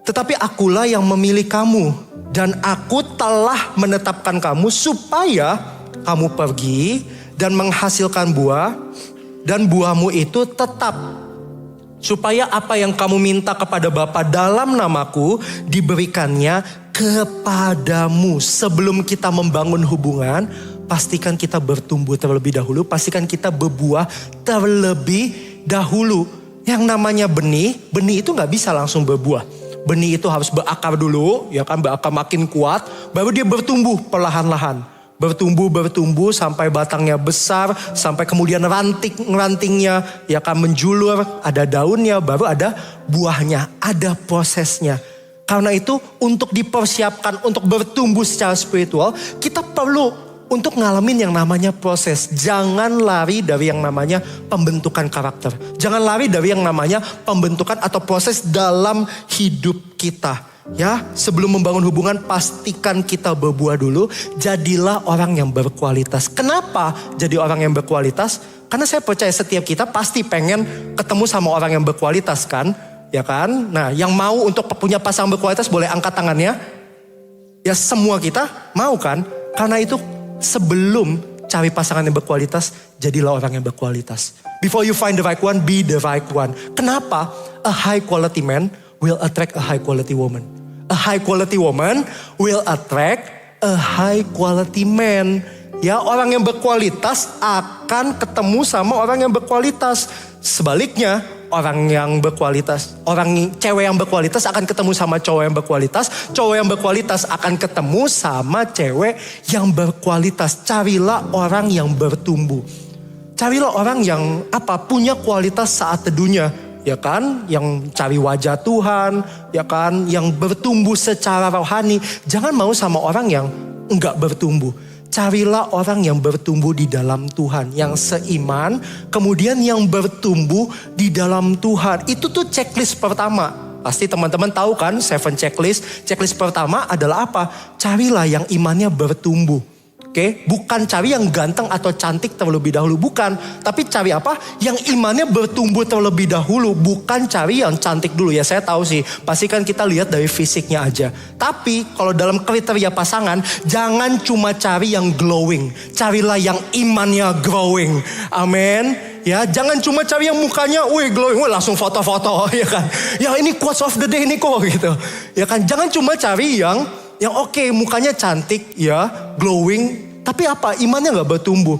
[SPEAKER 1] tetapi akulah yang memilih kamu. Dan aku telah menetapkan kamu supaya kamu pergi dan menghasilkan buah. Dan buahmu itu tetap. Supaya apa yang kamu minta kepada Bapa dalam namaku diberikannya kepadamu. Sebelum kita membangun hubungan, pastikan kita bertumbuh terlebih dahulu. Pastikan kita berbuah terlebih dahulu. Yang namanya benih itu gak bisa langsung berbuah. Benih itu harus berakar dulu, ya kan, berakar makin kuat. Baru dia bertumbuh perlahan-lahan. Bertumbuh sampai batangnya besar. Sampai kemudian rantingnya ya kan menjulur. Ada daunnya, baru ada buahnya. Ada prosesnya. Karena itu untuk dipersiapkan untuk bertumbuh secara spiritual, kita perlu untuk ngalamin yang namanya proses. Jangan lari dari yang namanya pembentukan karakter. Jangan lari dari yang namanya pembentukan atau proses dalam hidup kita. Ya, sebelum membangun hubungan pastikan kita berbuah dulu. Jadilah orang yang berkualitas. Kenapa jadi orang yang berkualitas? Karena saya percaya setiap kita pasti pengen ketemu sama orang yang berkualitas kan. ya kan? Nah, yang mau untuk punya pasangan berkualitas boleh angkat tangannya. Ya semua kita mau kan? Karena itu sebelum cari pasangan yang berkualitas, jadilah orang yang berkualitas. Before you find the right one, be the right one. Kenapa? A high quality man will attract a high quality woman. A high quality woman will attract a high quality man. Ya, orang yang berkualitas akan ketemu sama orang yang berkualitas. Sebaliknya, cewek yang berkualitas akan ketemu sama cowok yang berkualitas. Cowok yang berkualitas akan ketemu sama cewek yang berkualitas. Carilah orang yang bertumbuh. Carilah orang yang punya kualitas saat teduhnya. Ya kan, yang cari wajah Tuhan, ya kan, yang bertumbuh secara rohani. Jangan mau sama orang yang enggak bertumbuh. Carilah orang yang bertumbuh di dalam Tuhan, yang seiman, kemudian yang bertumbuh di dalam Tuhan. Itu tuh checklist pertama. Pasti teman-teman tahu kan, 7 checklist. Checklist pertama adalah apa? Carilah yang imannya bertumbuh. Oke, bukan cari yang ganteng atau cantik terlebih dahulu, bukan. Tapi cari apa? Yang imannya bertumbuh terlebih dahulu, bukan cari yang cantik dulu. Ya saya tahu sih, pasti kan kita lihat dari fisiknya aja. Tapi kalau dalam kriteria pasangan, jangan cuma cari yang glowing. Carilah yang imannya growing. Amin. Ya, jangan cuma cari yang mukanya, glowing, langsung foto-foto, ya kan. Ya ini quotes of the day nih kok gitu. Ya kan, jangan cuma cari yang oke, mukanya cantik, ya, glowing. Tapi imannya gak bertumbuh.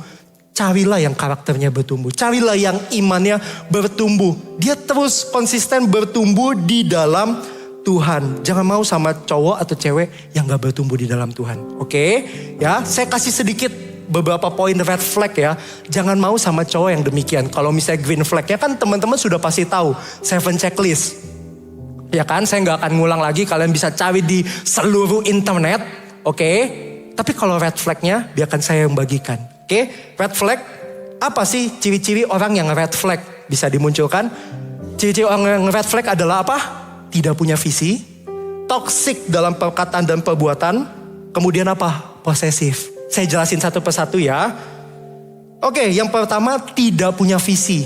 [SPEAKER 1] Carilah yang karakternya bertumbuh. Carilah yang imannya bertumbuh. Dia terus konsisten bertumbuh di dalam Tuhan. Jangan mau sama cowok atau cewek yang gak bertumbuh di dalam Tuhan. Oke? Ya, saya kasih sedikit beberapa poin red flag ya. Jangan mau sama cowok yang demikian. Kalau misalnya green flagnya kan teman-teman sudah pasti tahu. 7 checklist. Ya kan, saya gak akan ngulang lagi. Kalian bisa cari di seluruh internet. Oke? Tapi kalau red flagnya biarkan saya yang bagikan. Oke, red flag apa sih ciri-ciri orang yang red flag? Bisa dimunculkan. Ciri-ciri orang yang red flag adalah apa? Tidak punya visi, toksik dalam perkataan dan perbuatan, kemudian apa? Posesif. Saya jelasin satu persatu ya. Oke, yang pertama tidak punya visi.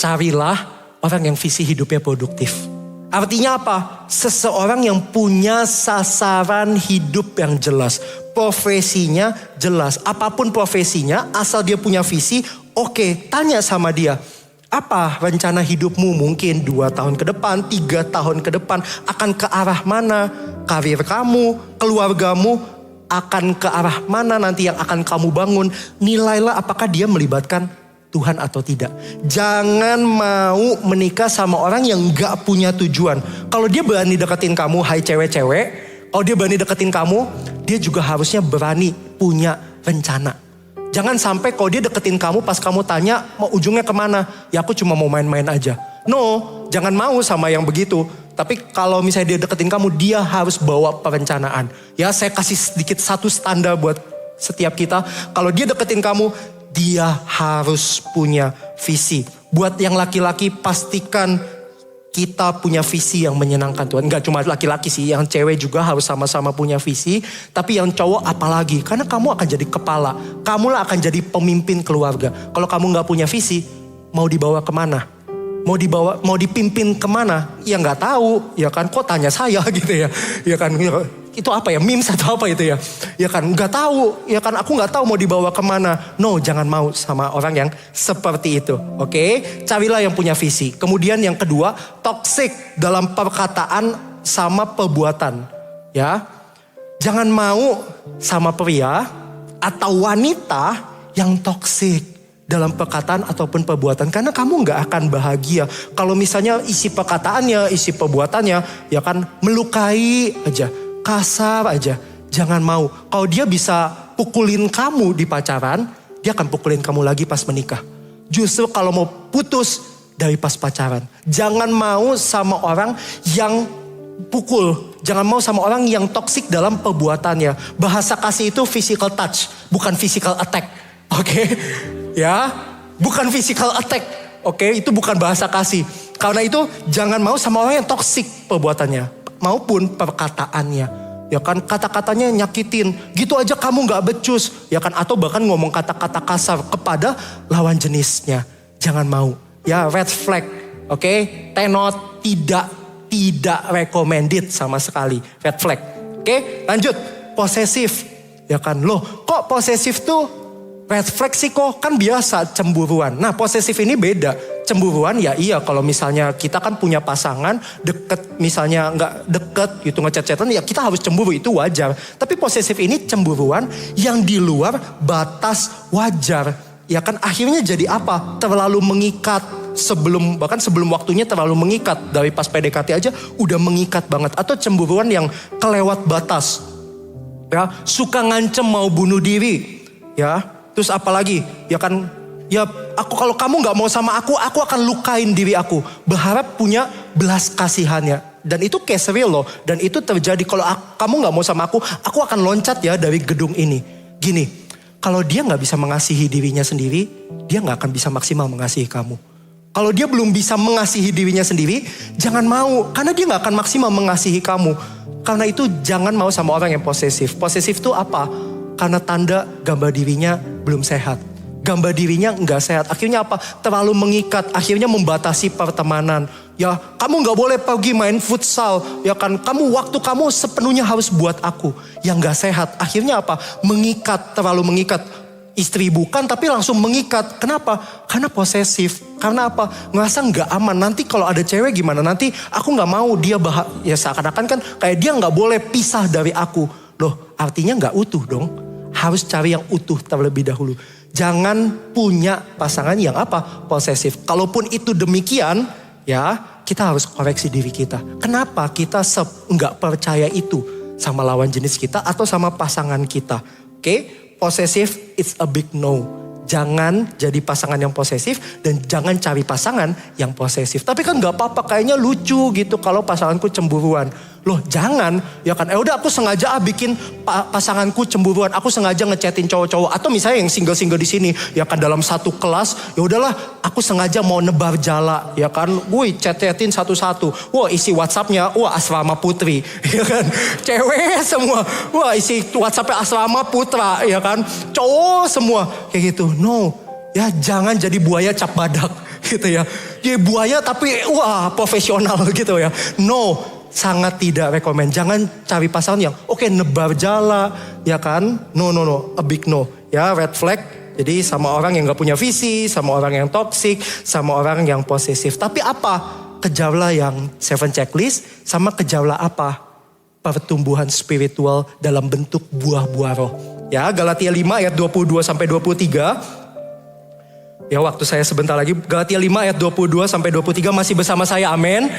[SPEAKER 1] Carilah orang yang visi hidupnya produktif. Artinya apa? Seseorang yang punya sasaran hidup yang jelas. Profesinya jelas. Apapun profesinya, asal dia punya visi, oke, tanya sama dia. Apa rencana hidupmu mungkin 2 tahun ke depan, 3 tahun ke depan, akan ke arah mana? Karir kamu, keluargamu, akan ke arah mana nanti yang akan kamu bangun? Nilailah apakah dia melibatkan Tuhan atau tidak. Jangan mau menikah sama orang yang gak punya tujuan. Kalau dia berani deketin kamu, hai cewek-cewek. Kalau dia berani deketin kamu, dia juga harusnya berani punya rencana. Jangan sampai kalau dia deketin kamu pas kamu tanya mau ujungnya kemana. Ya aku cuma mau main-main aja. No, jangan mau sama yang begitu. Tapi kalau misalnya dia deketin kamu, dia harus bawa perencanaan. Ya saya kasih sedikit satu standar buat setiap kita. Kalau dia deketin kamu, dia harus punya visi. Buat yang laki-laki pastikan kita punya visi yang menyenangkan Tuhan. Enggak cuma laki-laki sih, yang cewek juga harus sama-sama punya visi. Tapi yang cowok apalagi, karena kamu akan jadi kepala. Kamulah akan jadi pemimpin keluarga. Kalau kamu gak punya visi, mau dibawa kemana? Mau dipimpin kemana? Ya gak tahu, ya kan, kok tanya saya gitu ya. Ya kan, itu apa ya, memes atau apa itu ya. Ya kan, gak tahu, ya kan, aku gak tahu mau dibawa kemana. No, jangan mau sama orang yang seperti itu. Oke, carilah yang punya visi. Kemudian yang kedua, toksik dalam perkataan sama perbuatan. Ya, jangan mau sama pria atau wanita yang toksik dalam perkataan ataupun perbuatan. Karena kamu gak akan bahagia. Kalau misalnya isi perkataannya, isi perbuatannya, ya kan melukai aja, kasar aja. Jangan mau. Kalau dia bisa pukulin kamu di pacaran, dia akan pukulin kamu lagi pas menikah. Justru kalau mau putus dari pas pacaran. Jangan mau sama orang yang pukul. Jangan mau sama orang yang toksik dalam perbuatannya. Bahasa kasih itu physical touch, bukan physical attack. Oke? Ya, bukan physical attack. Oke, itu bukan bahasa kasih. Karena itu jangan mau sama orang yang toksik perbuatannya maupun perkataannya. Ya kan, kata-katanya nyakitin. Gitu aja kamu gak becus. Ya kan, atau bahkan ngomong kata-kata kasar kepada lawan jenisnya. Jangan mau. Ya, red flag. Oke, tenot, tidak recommended sama sekali. Red flag. Oke, lanjut. Posesif. Ya kan, loh kok posesif tuh red flag sih kok? Kan biasa cemburuan. Nah, posesif ini beda. Cemburuan ya iya, kalau misalnya kita kan punya pasangan deket, misalnya nggak deket gitu ngechat-chatan, ya kita harus cemburu, itu wajar. Tapi posesif ini cemburuan yang di luar batas wajar. Ya kan, akhirnya jadi apa? Terlalu mengikat, bahkan sebelum waktunya terlalu mengikat. Dari pas PDKT aja udah mengikat banget. Atau cemburuan yang kelewat batas. Ya, suka ngancem mau bunuh diri. Ya, terus apalagi? Ya kan, ya kalau kamu gak mau sama aku akan lukain diri aku. Berharap punya belas kasihannya. Dan itu case real loh. Dan itu terjadi kalau kamu gak mau sama aku akan loncat ya dari gedung ini. Gini. Kalau dia gak bisa mengasihi dirinya sendiri, dia gak akan bisa maksimal mengasihi kamu. Kalau dia belum bisa mengasihi dirinya sendiri, jangan mau. Karena dia gak akan maksimal mengasihi kamu. Karena itu jangan mau sama orang yang posesif. Posesif itu apa? Karena tanda gambar dirinya belum sehat. Gambar dirinya gak sehat. Akhirnya apa? Terlalu mengikat. Akhirnya membatasi pertemanan. Ya, kamu gak boleh pergi main futsal. Ya kan, waktu kamu sepenuhnya harus buat aku. Yang gak sehat. Akhirnya apa? Mengikat, terlalu mengikat. Istri bukan tapi langsung mengikat. Kenapa? Karena posesif. Karena apa? Ngerasa gak aman. Nanti kalau ada cewek gimana? Nanti aku gak mau dia ya seakan-akan kan kayak dia gak boleh pisah dari aku. Loh, artinya gak utuh dong. Harus cari yang utuh terlebih dahulu. Jangan punya pasangan yang apa? Posesif. Kalaupun itu demikian, ya kita harus koreksi diri kita. Kenapa kita nggak percaya itu sama lawan jenis kita atau sama pasangan kita? Oke, posesif it's a big no. Jangan jadi pasangan yang posesif dan jangan cari pasangan yang posesif. Tapi kan nggak apa-apa, kayaknya lucu gitu kalau pasanganku cemburuan. Loh jangan, ya kan, udah aku sengaja bikin pasanganku cemburuan. Aku sengaja ngechatin cowok-cowok atau misalnya yang single-single di sini, ya kan dalam satu kelas, ya udahlah, aku sengaja mau nebar jala, ya kan, gue chat-chatin satu-satu. Wah isi WhatsApp-nya, wah asrama putri, ya kan, cewek semua, wah isi WhatsApp-nya asrama putra, ya kan, cowok semua, kayak gitu. No, ya jangan jadi buaya cap badak, gitu ya. Ya buaya tapi wah profesional gitu ya. No. Sangat tidak rekomend. Jangan cari pasangan yang oke, nebar jala, ya kan? No, a big no. Ya, red flag. Jadi sama orang yang gak punya visi, sama orang yang toxic, sama orang yang posesif. Tapi apa? Kejarlah yang 7 checklist, sama kejarlah apa? Pertumbuhan spiritual dalam bentuk buah-buah roh. Ya, Galatia 5 ayat 22 sampai 23. Ya, waktu saya sebentar lagi. Galatia 5 ayat 22 sampai 23 masih bersama saya. Amin.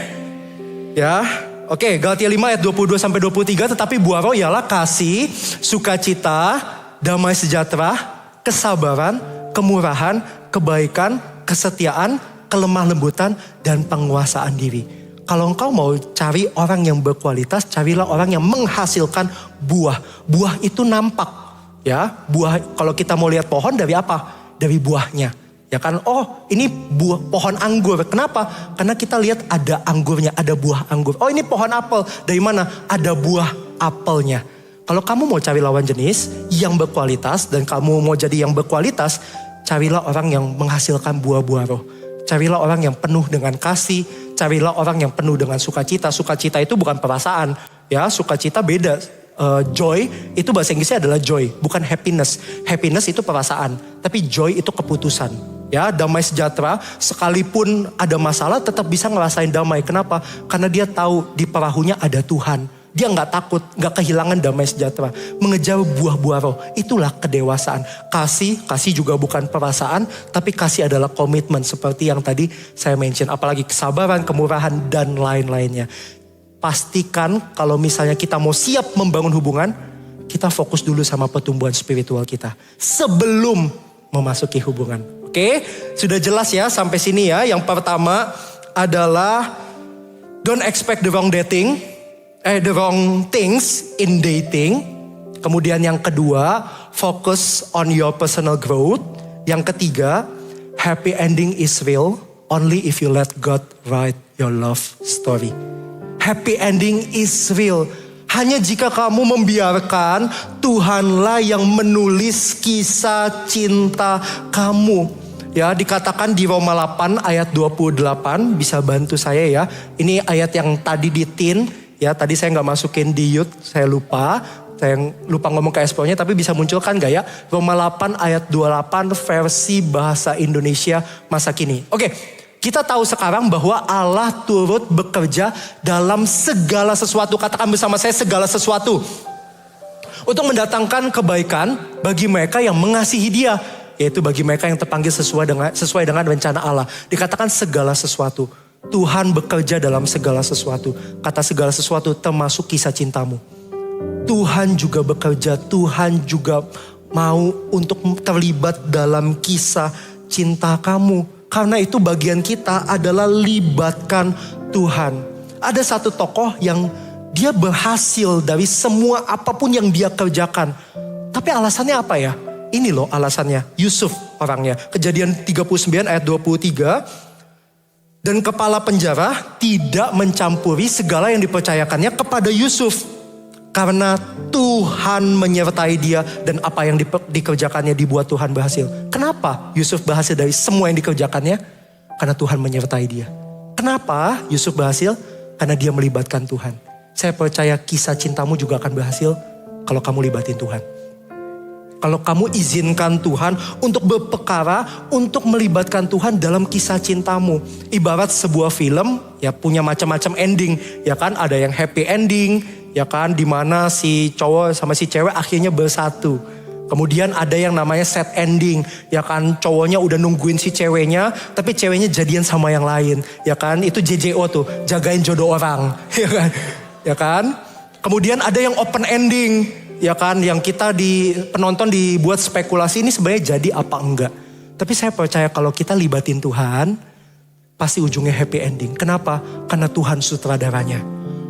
[SPEAKER 1] Ya. Oke, Galatia 5 ayat 22 sampai 23, tetapi buah roh ialah kasih, sukacita, damai sejahtera, kesabaran, kemurahan, kebaikan, kesetiaan, kelemah lembutan, dan penguasaan diri. Kalau engkau mau cari orang yang berkualitas, carilah orang yang menghasilkan buah. Buah itu nampak, ya. Buah, kalau kita mau lihat pohon dari apa? Dari buahnya. Ya kan, oh ini buah pohon anggur. Kenapa? Karena kita lihat ada anggurnya, ada buah anggur. Oh ini pohon apel, dari mana? Ada buah apelnya. Kalau kamu mau cari lawan jenis yang berkualitas dan kamu mau jadi yang berkualitas, carilah orang yang menghasilkan buah-buah roh. Carilah orang yang penuh dengan kasih, carilah orang yang penuh dengan sukacita. Sukacita itu bukan perasaan, ya sukacita beda. Joy itu bahasa Inggrisnya adalah joy, bukan happiness. Happiness itu perasaan, tapi joy itu keputusan. Ya, damai sejahtera, sekalipun ada masalah tetap bisa ngerasain damai. Kenapa? Karena dia tahu di perahunya ada Tuhan. Dia nggak takut, nggak kehilangan damai sejahtera. Mengejar buah-buah roh, itulah kedewasaan. Kasih juga bukan perasaan, tapi kasih adalah komitmen seperti yang tadi saya mention. Apalagi kesabaran, kemurahan, dan lain-lainnya. Pastikan kalau misalnya kita mau siap membangun hubungan, kita fokus dulu sama pertumbuhan spiritual kita sebelum memasuki hubungan. Oke, sudah jelas ya sampai sini ya. Yang pertama adalah don't expect the wrong things in dating. Kemudian yang kedua, focus on your personal growth. Yang ketiga, happy ending is real only if you let God write your love story. Happy ending is real. Hanya jika kamu membiarkan Tuhanlah yang menulis kisah cinta kamu. Ya, dikatakan di Roma 8 ayat 28, bisa bantu saya ya. Ini ayat yang tadi di tin, ya tadi saya nggak masukin di youth, saya lupa ngomong ke expo-nya, tapi bisa munculkan gak ya? Roma 8 ayat 28 versi bahasa Indonesia masa kini. Oke, kita tahu sekarang bahwa Allah turut bekerja dalam segala sesuatu. Katakan bersama saya, segala sesuatu. Untuk mendatangkan kebaikan bagi mereka yang mengasihi Dia. Yaitu bagi mereka yang terpanggil sesuai dengan rencana Allah. Dikatakan segala sesuatu. Tuhan bekerja dalam segala sesuatu. Kata segala sesuatu termasuk kisah cintamu. Tuhan juga bekerja, Tuhan juga mau untuk terlibat dalam kisah cinta kamu. Karena itu bagian kita adalah libatkan Tuhan. Ada satu tokoh yang dia berhasil dari semua apapun yang dia kerjakan. Tapi alasannya apa ya? Ini loh alasannya, Yusuf orangnya. Kejadian 39 ayat 23. Dan kepala penjara tidak mencampuri segala yang dipercayakannya kepada Yusuf. Karena Tuhan menyertai dia dan apa yang dikerjakannya dibuat Tuhan berhasil. Kenapa Yusuf berhasil dari semua yang dikerjakannya? Karena Tuhan menyertai dia. Kenapa Yusuf berhasil? Karena dia melibatkan Tuhan. Saya percaya kisah cintamu juga akan berhasil kalau kamu libatin Tuhan. Kalau kamu izinkan Tuhan untuk berperkara, untuk melibatkan Tuhan dalam kisah cintamu. Ibarat sebuah film, ya punya macam-macam ending. Ya kan, ada yang happy ending, ya kan, dimana si cowok sama si cewek akhirnya bersatu. Kemudian ada yang namanya sad ending, ya kan, cowoknya udah nungguin si ceweknya, tapi ceweknya jadian sama yang lain. Ya kan, itu JJO tuh, jagain jodoh orang. Ya kan, ya kan. Kemudian ada yang open ending. Ya kan, yang kita penonton dibuat spekulasi ini sebenarnya jadi apa enggak. Tapi saya percaya kalau kita libatin Tuhan, pasti ujungnya happy ending. Kenapa? Karena Tuhan sutradaranya.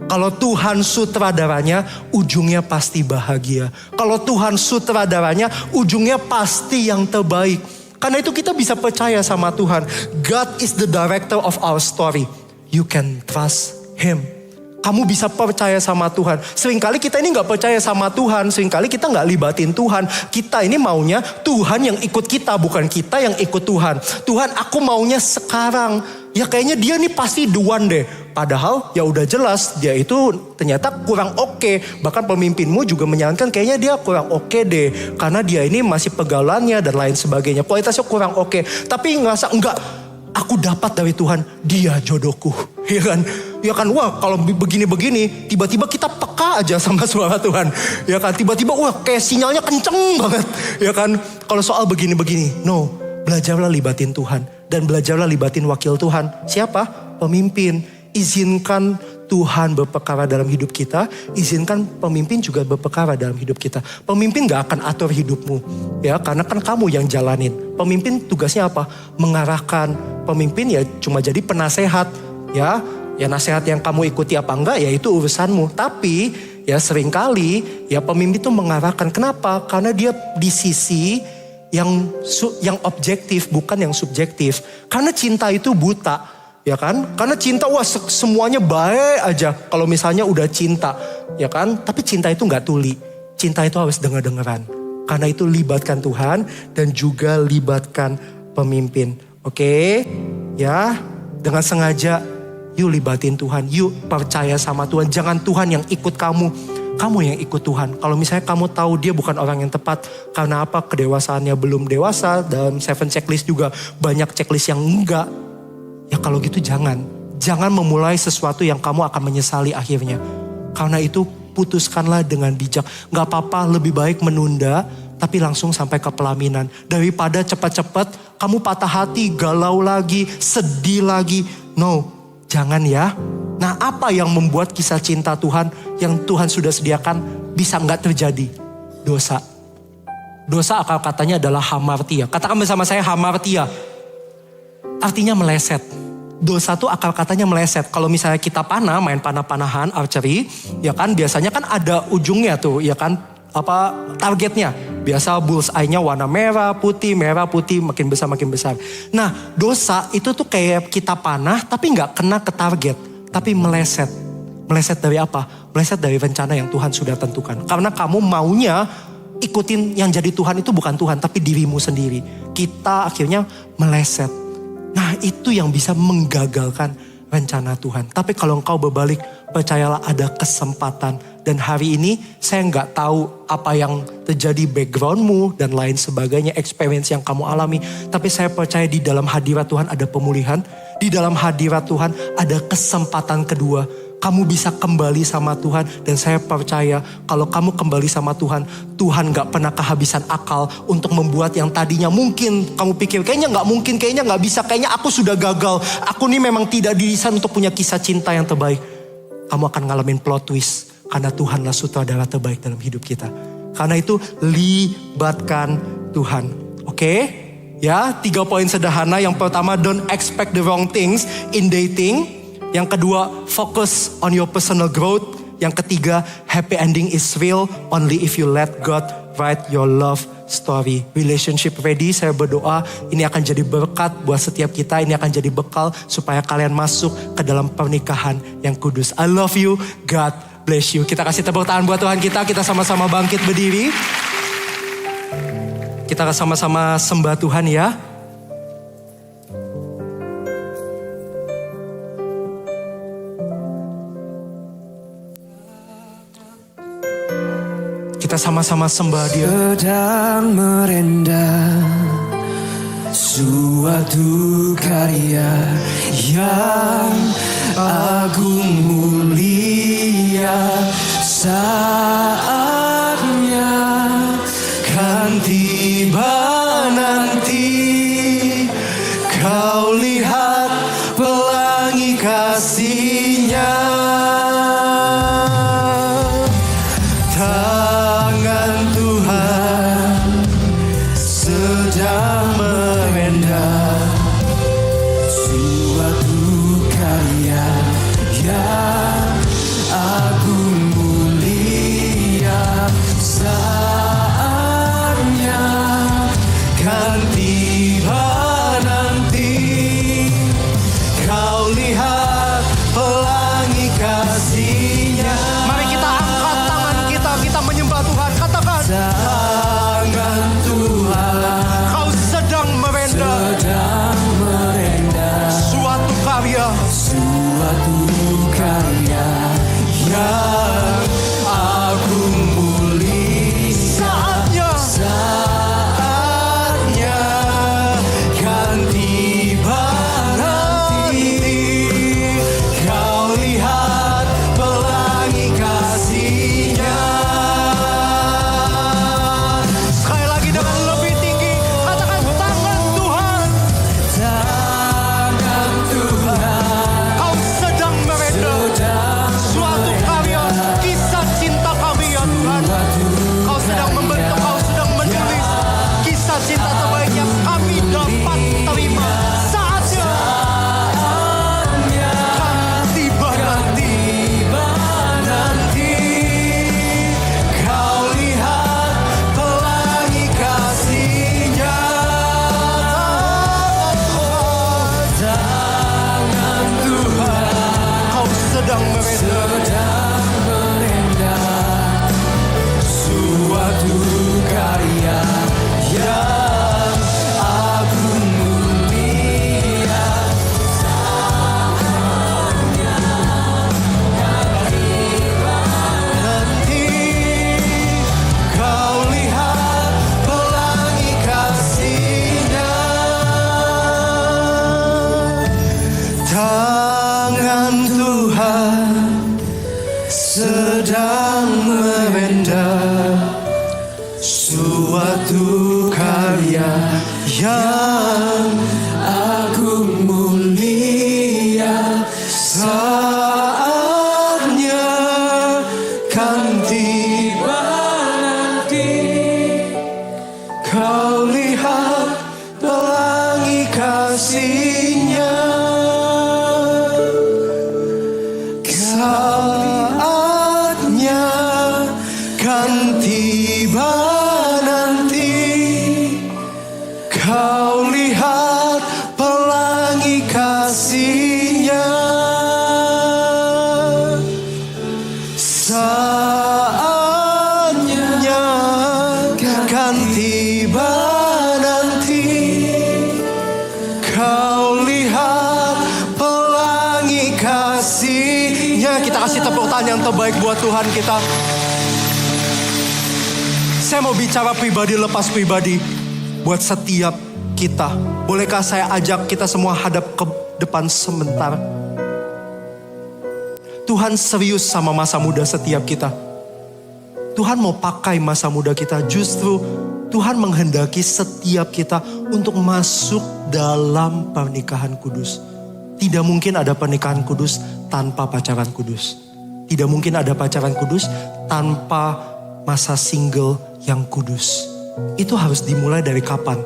[SPEAKER 1] Kalau Tuhan sutradaranya, ujungnya pasti bahagia. Kalau Tuhan sutradaranya, ujungnya pasti yang terbaik. Karena itu kita bisa percaya sama Tuhan. God is the director of our story. You can trust Him. Kamu bisa percaya sama Tuhan. Seringkali kita ini gak percaya sama Tuhan. Seringkali kita gak libatin Tuhan. Kita ini maunya Tuhan yang ikut kita, bukan kita yang ikut Tuhan. Tuhan, aku maunya sekarang. Ya kayaknya dia nih pasti the one deh. Padahal ya udah jelas dia itu ternyata kurang oke. Bahkan pemimpinmu juga menyarankan kayaknya dia kurang oke deh. Karena dia ini masih pergaulannya dan lain sebagainya. Kualitasnya kurang oke. Tapi ngerasa enggak. Aku dapat dari Tuhan, dia jodohku. Ya kan? Ya kan, wah kalau begini-begini, tiba-tiba kita peka aja sama suara Tuhan. Ya kan, tiba-tiba wah kayak sinyalnya kenceng banget. Ya kan, kalau soal begini-begini, no. Belajarlah libatin Tuhan. Dan belajarlah libatin wakil Tuhan. Siapa? Pemimpin. Izinkan Tuhan berperkara dalam hidup kita, izinkan pemimpin juga berperkara dalam hidup kita. Pemimpin gak akan atur hidupmu, ya karena kan kamu yang jalanin. Pemimpin tugasnya apa? Mengarahkan. Pemimpin ya cuma jadi penasehat, ya nasihat yang kamu ikuti apa enggak ya itu urusanmu. Tapi ya seringkali ya pemimpin itu mengarahkan. Kenapa? Karena dia di sisi yang objektif bukan yang subjektif. Karena cinta itu buta. Ya kan? Karena cinta wah semuanya baik aja. Kalau misalnya udah cinta. Ya kan? Tapi cinta itu gak tuli. Cinta itu harus denger-dengeran. Karena itu libatkan Tuhan. Dan juga libatkan pemimpin. Oke? Ya. Dengan sengaja. Yuk libatin Tuhan. Yuk percaya sama Tuhan. Jangan Tuhan yang ikut kamu. Kamu yang ikut Tuhan. Kalau misalnya kamu tahu dia bukan orang yang tepat. Karena apa? Kedewasaannya belum dewasa. Dalam 7 checklist juga banyak checklist yang enggak. Ya kalau gitu jangan memulai sesuatu yang kamu akan menyesali akhirnya. Karena itu putuskanlah dengan bijak. Gak apa-apa lebih baik menunda tapi langsung sampai ke pelaminan. Daripada cepat-cepat kamu patah hati, galau lagi, sedih lagi. No, jangan ya. Nah apa yang membuat kisah cinta Tuhan yang Tuhan sudah sediakan bisa gak terjadi? Dosa. Dosa akal katanya adalah hamartia. Katakan bersama saya hamartia. Artinya meleset. Dosa tuh akal katanya meleset. Kalau misalnya kita main panah-panahan, archery, ya kan biasanya kan ada ujungnya tuh, ya kan apa targetnya. Biasa bullseye-nya warna merah, putih, makin besar. Nah, dosa itu tuh kayak kita panah tapi nggak kena ke target, tapi meleset. Meleset dari apa? Meleset dari rencana yang Tuhan sudah tentukan. Karena kamu maunya ikutin yang jadi Tuhan itu bukan Tuhan, tapi dirimu sendiri. Kita akhirnya meleset. Nah itu yang bisa menggagalkan rencana Tuhan. Tapi kalau engkau berbalik, percayalah ada kesempatan. Dan hari ini saya nggak tahu apa yang terjadi backgroundmu dan lain sebagainya, experience yang kamu alami. Tapi saya percaya di dalam hadirat Tuhan ada pemulihan. Di dalam hadirat Tuhan ada kesempatan kedua. Kamu bisa kembali sama Tuhan. Dan saya percaya kalau kamu kembali sama Tuhan, Tuhan gak pernah kehabisan akal untuk membuat yang tadinya mungkin kamu pikir kayaknya gak mungkin, kayaknya gak bisa, kayaknya aku sudah gagal. Aku nih memang tidak didesain untuk punya kisah cinta yang terbaik. Kamu akan ngalamin plot twist. Karena Tuhanlah sutradara terbaik dalam hidup kita. Karena itu libatkan Tuhan. Oke? Ya, 3 poin sederhana. Yang pertama, don't expect the wrong things in dating. Yang kedua, focus on your personal growth. Yang ketiga, happy ending is real only if you let God write your love story. Relationship ready, saya berdoa ini akan jadi berkat buat setiap kita. Ini akan jadi bekal supaya kalian masuk ke dalam pernikahan yang kudus. I love you, God bless you. Kita kasih tepuk tangan buat Tuhan kita. Kita sama-sama bangkit berdiri. Kita sama-sama sembah Tuhan ya. Kita sama-sama sembah Dia.
[SPEAKER 2] Sedang merendah suatu karya yang agung mulia, saatnya kan tiba nanti. Kau lihat pelangi kasih-Nya. Kau
[SPEAKER 1] Ya, kita kasih tepuk tangan yang terbaik buat Tuhan kita. Saya mau bicara pribadi lepas pribadi buat setiap kita. Bolehkah saya ajak kita semua hadap ke depan sebentar? Tuhan serius sama masa muda setiap kita. Tuhan mau pakai masa muda kita. Justru Tuhan menghendaki setiap kita untuk masuk dalam pernikahan kudus. Tidak mungkin ada pernikahan kudus tanpa pacaran kudus. Tidak mungkin ada pacaran kudus tanpa masa single yang kudus. Itu harus dimulai dari kapan?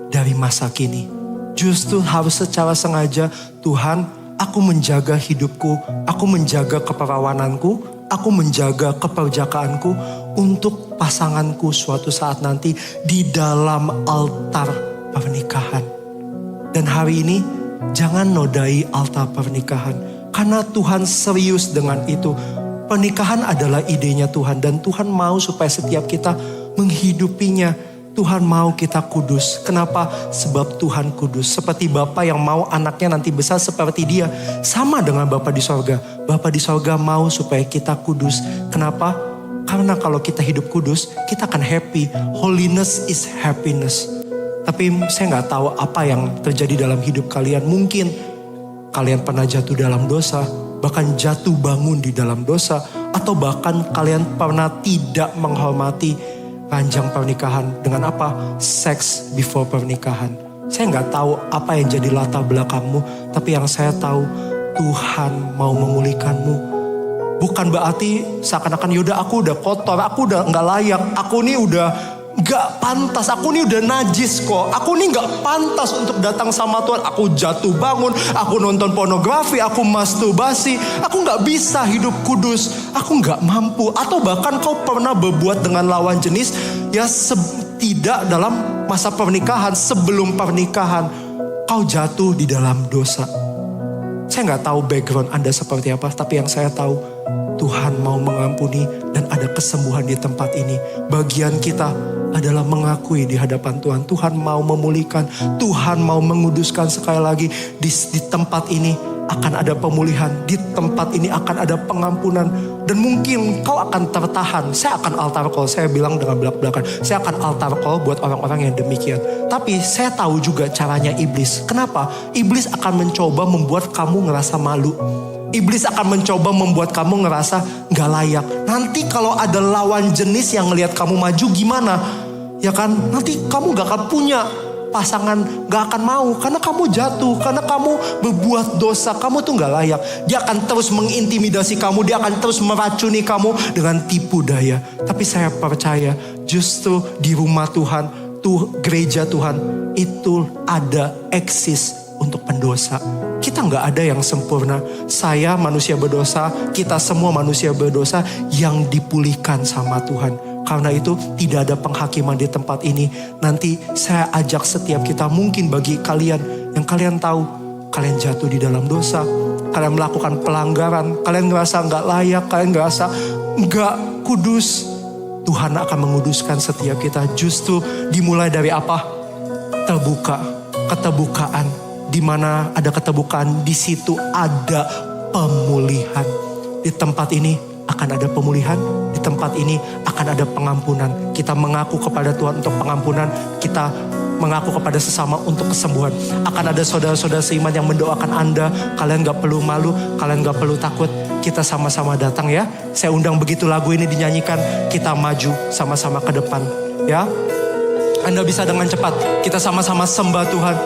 [SPEAKER 1] Dari masa kini. Justru harus secara sengaja, Tuhan, aku menjaga hidupku, aku menjaga keperawananku, aku menjaga keperjakaanku untuk pasanganku suatu saat nanti di dalam altar pernikahan. Dan hari ini jangan nodai altar pernikahan, karena Tuhan serius dengan itu. Pernikahan adalah idenya Tuhan dan Tuhan mau supaya setiap kita menghidupinya. Tuhan mau kita kudus. Kenapa? Sebab Tuhan kudus. Seperti Bapa yang mau anaknya nanti besar seperti Dia. Sama dengan Bapa di sorga. Bapa di sorga mau supaya kita kudus. Kenapa? Karena kalau kita hidup kudus, kita akan happy. Holiness is happiness. Tapi saya gak tahu apa yang terjadi dalam hidup kalian. Mungkin kalian pernah jatuh dalam dosa, bahkan jatuh bangun di dalam dosa, atau bahkan kalian pernah tidak menghormati ranjang pernikahan dengan apa? Seks before pernikahan. Saya nggak tahu apa yang jadi latar belakangmu, tapi yang saya tahu Tuhan mau memulihkanmu. Bukan berarti seakan-akan yaudah aku udah kotor, aku udah nggak layak, aku nih udah gak pantas, aku nih udah najis kok. Aku nih gak pantas untuk datang sama Tuhan. Aku jatuh bangun, aku nonton pornografi, aku masturbasi. Aku gak bisa hidup kudus, aku gak mampu. Atau bahkan kau pernah berbuat dengan lawan jenis ya tidak dalam masa pernikahan, sebelum pernikahan kau jatuh di dalam dosa. Saya gak tahu background Anda seperti apa, tapi yang saya tahu Tuhan mau mengampuni dan ada kesembuhan di tempat ini. Bagian kita adalah mengakui di hadapan Tuhan. Tuhan mau memulihkan, Tuhan mau menguduskan. Sekali lagi di tempat ini akan ada pemulihan, di tempat ini akan ada pengampunan. Dan mungkin kau akan tertahan. Saya akan altar call, saya bilang dengan belak-belakan, saya akan altar call buat orang-orang yang demikian. Tapi saya tahu juga caranya iblis. Kenapa? Iblis akan mencoba membuat kamu ngerasa malu. Iblis akan mencoba membuat kamu ngerasa gak layak. Nanti kalau ada lawan jenis yang ngelihat kamu maju gimana? Ya kan? Nanti kamu gak akan punya pasangan, gak akan mau. Karena kamu jatuh, karena kamu berbuat dosa. Kamu tuh gak layak. Dia akan terus mengintimidasi kamu. Dia akan terus meracuni kamu dengan tipu daya. Tapi saya percaya justru di rumah Tuhan, gereja Tuhan itu ada eksis untuk pendosa. Kita nggak ada yang sempurna. Saya manusia berdosa, kita semua manusia berdosa yang dipulihkan sama Tuhan. Karena itu tidak ada penghakiman di tempat ini. Nanti saya ajak setiap kita, mungkin bagi kalian yang kalian tahu kalian jatuh di dalam dosa, kalian melakukan pelanggaran, kalian ngerasa nggak layak, kalian ngerasa nggak kudus. Tuhan akan menguduskan setiap kita. Justru dimulai dari apa? Keterbukaan. Di mana ada keterbukaan, di situ ada pemulihan. Di tempat ini akan ada pemulihan, di tempat ini akan ada pengampunan. Kita mengaku kepada Tuhan untuk pengampunan, kita mengaku kepada sesama untuk kesembuhan. Akan ada saudara-saudara seiman yang mendoakan Anda. Kalian gak perlu malu, kalian gak perlu takut. Kita sama-sama datang ya. Saya undang begitu lagu ini dinyanyikan, kita maju sama-sama ke depan ya. Anda bisa dengan cepat, kita sama-sama sembah Tuhan.